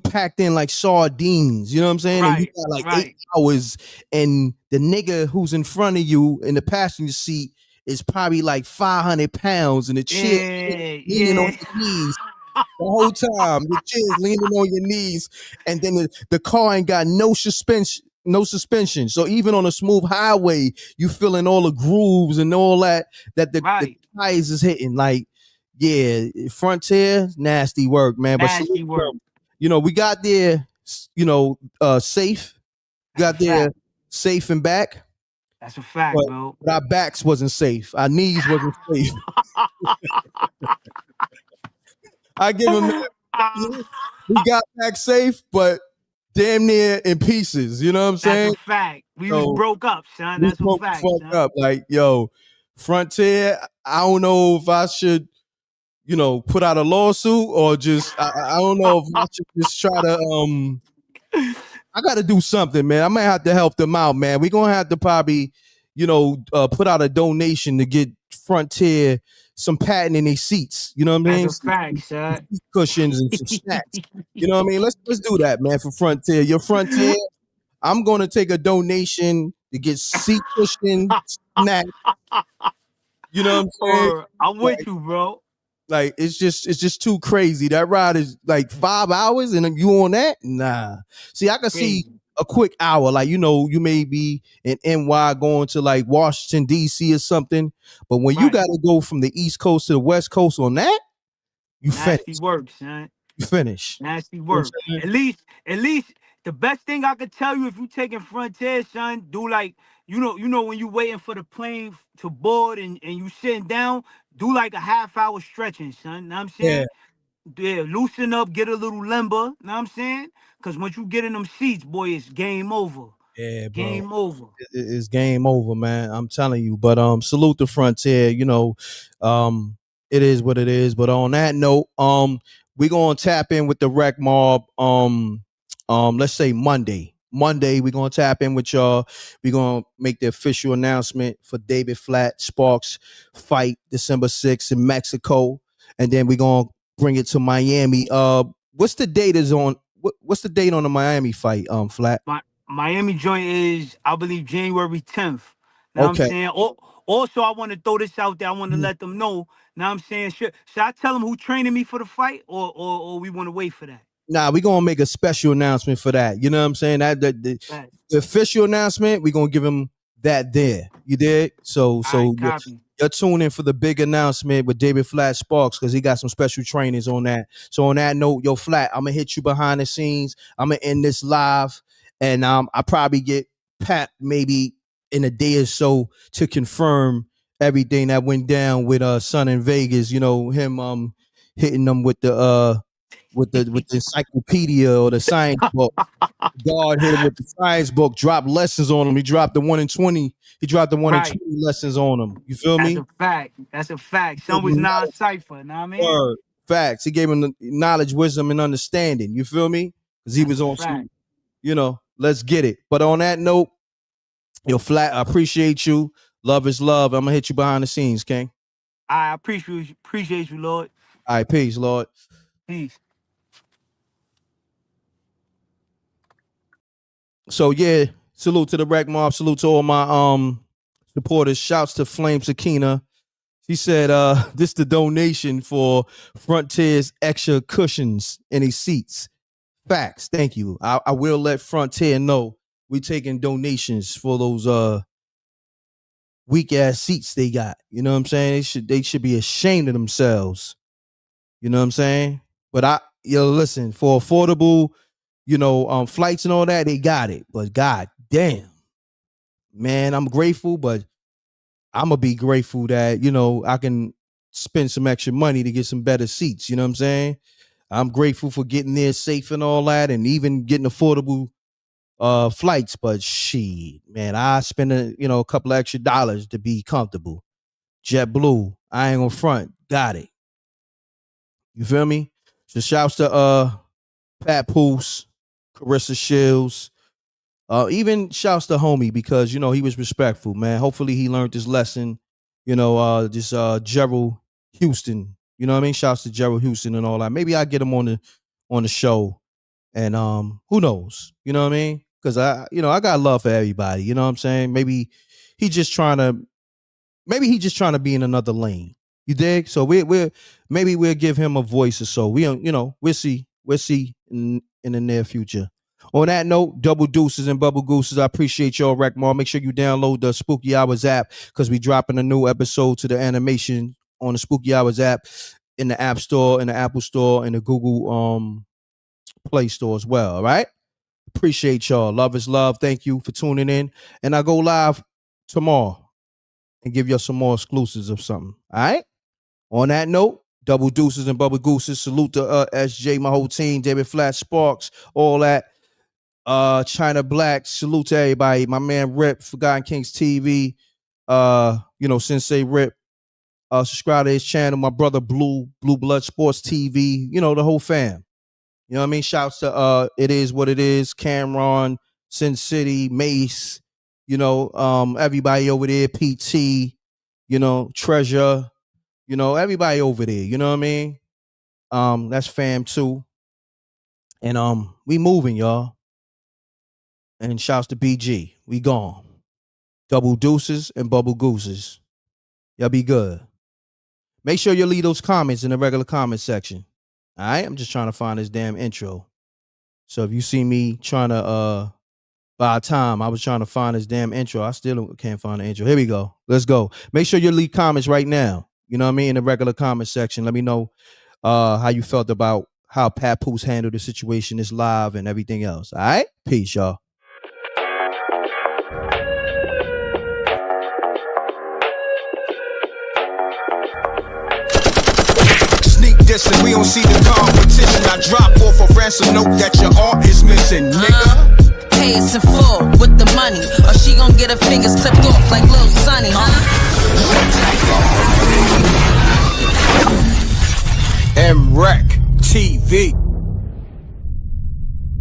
packed in like sardines, you know what I'm saying? And you got like 8 right. hours, and the nigga who's in front of you in the passenger seat is probably like 500 pounds, and the chair Yeah, leaning on yeah. your knees the whole time. The chair's leaning on your knees, and then the car ain't got no suspension. No suspension. So even on a smooth highway, you feeling all the grooves and all that the Right. tires is hitting. Like, Yeah, Frontier, nasty work, man. But Nasty work. we got there, safe. That's a Got there fact. safe and back. That's a fact, But, bro. but our backs wasn't safe. Our knees wasn't safe. I give him that. We got back safe, but damn near in pieces. You know what I'm saying? That's a fact. We was So, broke up, son. we That's a broke the fact, fuck son. up. Like, yo, Frontier, I don't know if I should, put out a lawsuit or just I don't know if I should just try to I gotta do something, man. I might have to help them out, man. We're gonna have to probably, put out a donation to get Frontier some patent in their seats. You know what I mean? That's a fact, son. Some cushions and some snacks. You know what I mean? Let's do that, man, for Frontier. Your Frontier, I'm gonna take a donation to get seat cushion snacks. You know what I'm saying? I'm with you, bro. Like it's just too crazy. That ride is like 5 hours, and you on that? Nah. See, I can see a quick hour. Like you may be in NY going to like Washington D.C. or something, but when you got to go from the East Coast to the West Coast on that, you Nasty finish. work, son. You finish. Nasty work. At least the best thing I could tell you if you taking Frontier, son, do like you know when you waiting for the plane to board and you sitting down, do like a half-hour stretching, son. Know what I'm saying? Yeah, loosen up, get a little limber, know what I'm saying? Because once you get in them seats, boy, it's game over. Yeah, bro. Game over. It's game over, man. I'm telling you. But salute the Frontier. It is what it is. But on that note, we're gonna tap in with the Rec Mob. Let's say Monday. Monday, we're gonna tap in with y'all. We're gonna make the official announcement for David Flat Sparks fight December 6th in Mexico, and then we're gonna bring it to Miami. What's the date is on? What's the date on the Miami fight? Flat. Miami joint is, I believe, January 10th. Know what I'm saying? Also, I want to throw this out there. I want to let them know. Know what I'm saying? Should I tell them who training me for the fight, or we want to wait for that? Nah, we're gonna make a special announcement for that. You know what I'm saying? That the official announcement, we're gonna give him that there. You did? So you're tuning in for the big announcement with David Flat Sparks because he got some special trainings on that. So on that note, yo, Flat, I'm gonna hit you behind the scenes. I'm gonna end this live, and I probably get Pat maybe in a day or so to confirm everything that went down with Son in Vegas. You know, him hitting them with the encyclopedia or the science book. God hit him with the science book, dropped lessons on him. He dropped the 1 in 20. He dropped the 1 in 20 lessons on him. You feel me? That's a fact. That's a fact. Son was non-cipher, know what I mean? Word. Facts. He gave him the knowledge, wisdom, and understanding. You feel me? Because he was on some, let's get it. But on that note, yo, Flat, I appreciate you. Love is love. I'm gonna hit you behind the scenes, King. I appreciate you, Lord. All right, peace, Lord. Peace. So yeah, salute to the Rec Mob. Salute to all my supporters. Shouts to Flame Sakina. She said, this the donation for Frontier's extra cushions in his seats. Facts. Thank you. I will let Frontier know we taking donations for those weak ass seats they got. You know what I'm saying? They should be ashamed of themselves. You know what I'm saying? But listen, for affordable, flights and all that, they got it. But god damn, man, I'm grateful, but I'm gonna be grateful that, I can spend some extra money to get some better seats. You know what I'm saying? I'm grateful for getting there safe and all that, and even getting affordable flights. But shit, man, I spend a couple of extra dollars to be comfortable. JetBlue, I ain't gonna front. Got it. You feel me? So shouts to Papoose, Claressa Shields. Even shouts to homie because he was respectful, man. Hopefully he learned this lesson. This Gerald Huston. You know what I mean? Shouts to Gerald Huston and all that. Maybe I get him on the show, and who knows? You know what I mean? Because I got love for everybody. You know what I'm saying? Maybe he just trying to be in another lane. You dig? So maybe we'll give him a voice or so. We'll see in the near future. On that note, double deuces and bubble gooses. I appreciate y'all, Rec Mob. Make sure you download the Spooky Hours app because we dropping a new episode to the animation on the Spooky Hours app in the App Store, in the Apple Store, in the Google Play Store as well. All right. Appreciate y'all. Love is love. Thank you for tuning in. And I go live tomorrow and give y'all some more exclusives of something. All right. On that note, double deuces and bubble gooses. Salute to SJ, my whole team, David Flat Sparks, all that. China Black. Salute to everybody. My man Rip, Forgotten Kings TV. Sensei Rip. Subscribe to his channel. My brother Blue Blood Sports TV. The whole fam. You know what I mean? Shouts to It Is What It Is, Cameron, Sin City, Mace, everybody over there, PT, Treasure, everybody over there, you know what I mean? That's fam too. And we moving, y'all. And shouts to BG. We gone. Double deuces and bubble gooses. Y'all be good. Make sure you leave those comments in the regular comment section. All right, I'm just trying to find this damn intro. So if you see me trying to buy time, I was trying to find this damn intro. I still can't find the intro. Here we go. Let's go. Make sure you leave comments right now. You know what I mean? In the regular comment section. Let me know how you felt about how Papoose handled the situation, this live and everything else. All right? Peace, y'all. Dissing, we don't see the competition. I drop off a ransom note that your art is missing, nigga. Pay us in full with the money, or she gon' get her fingers clipped off like Lil Sonny, MRecktv.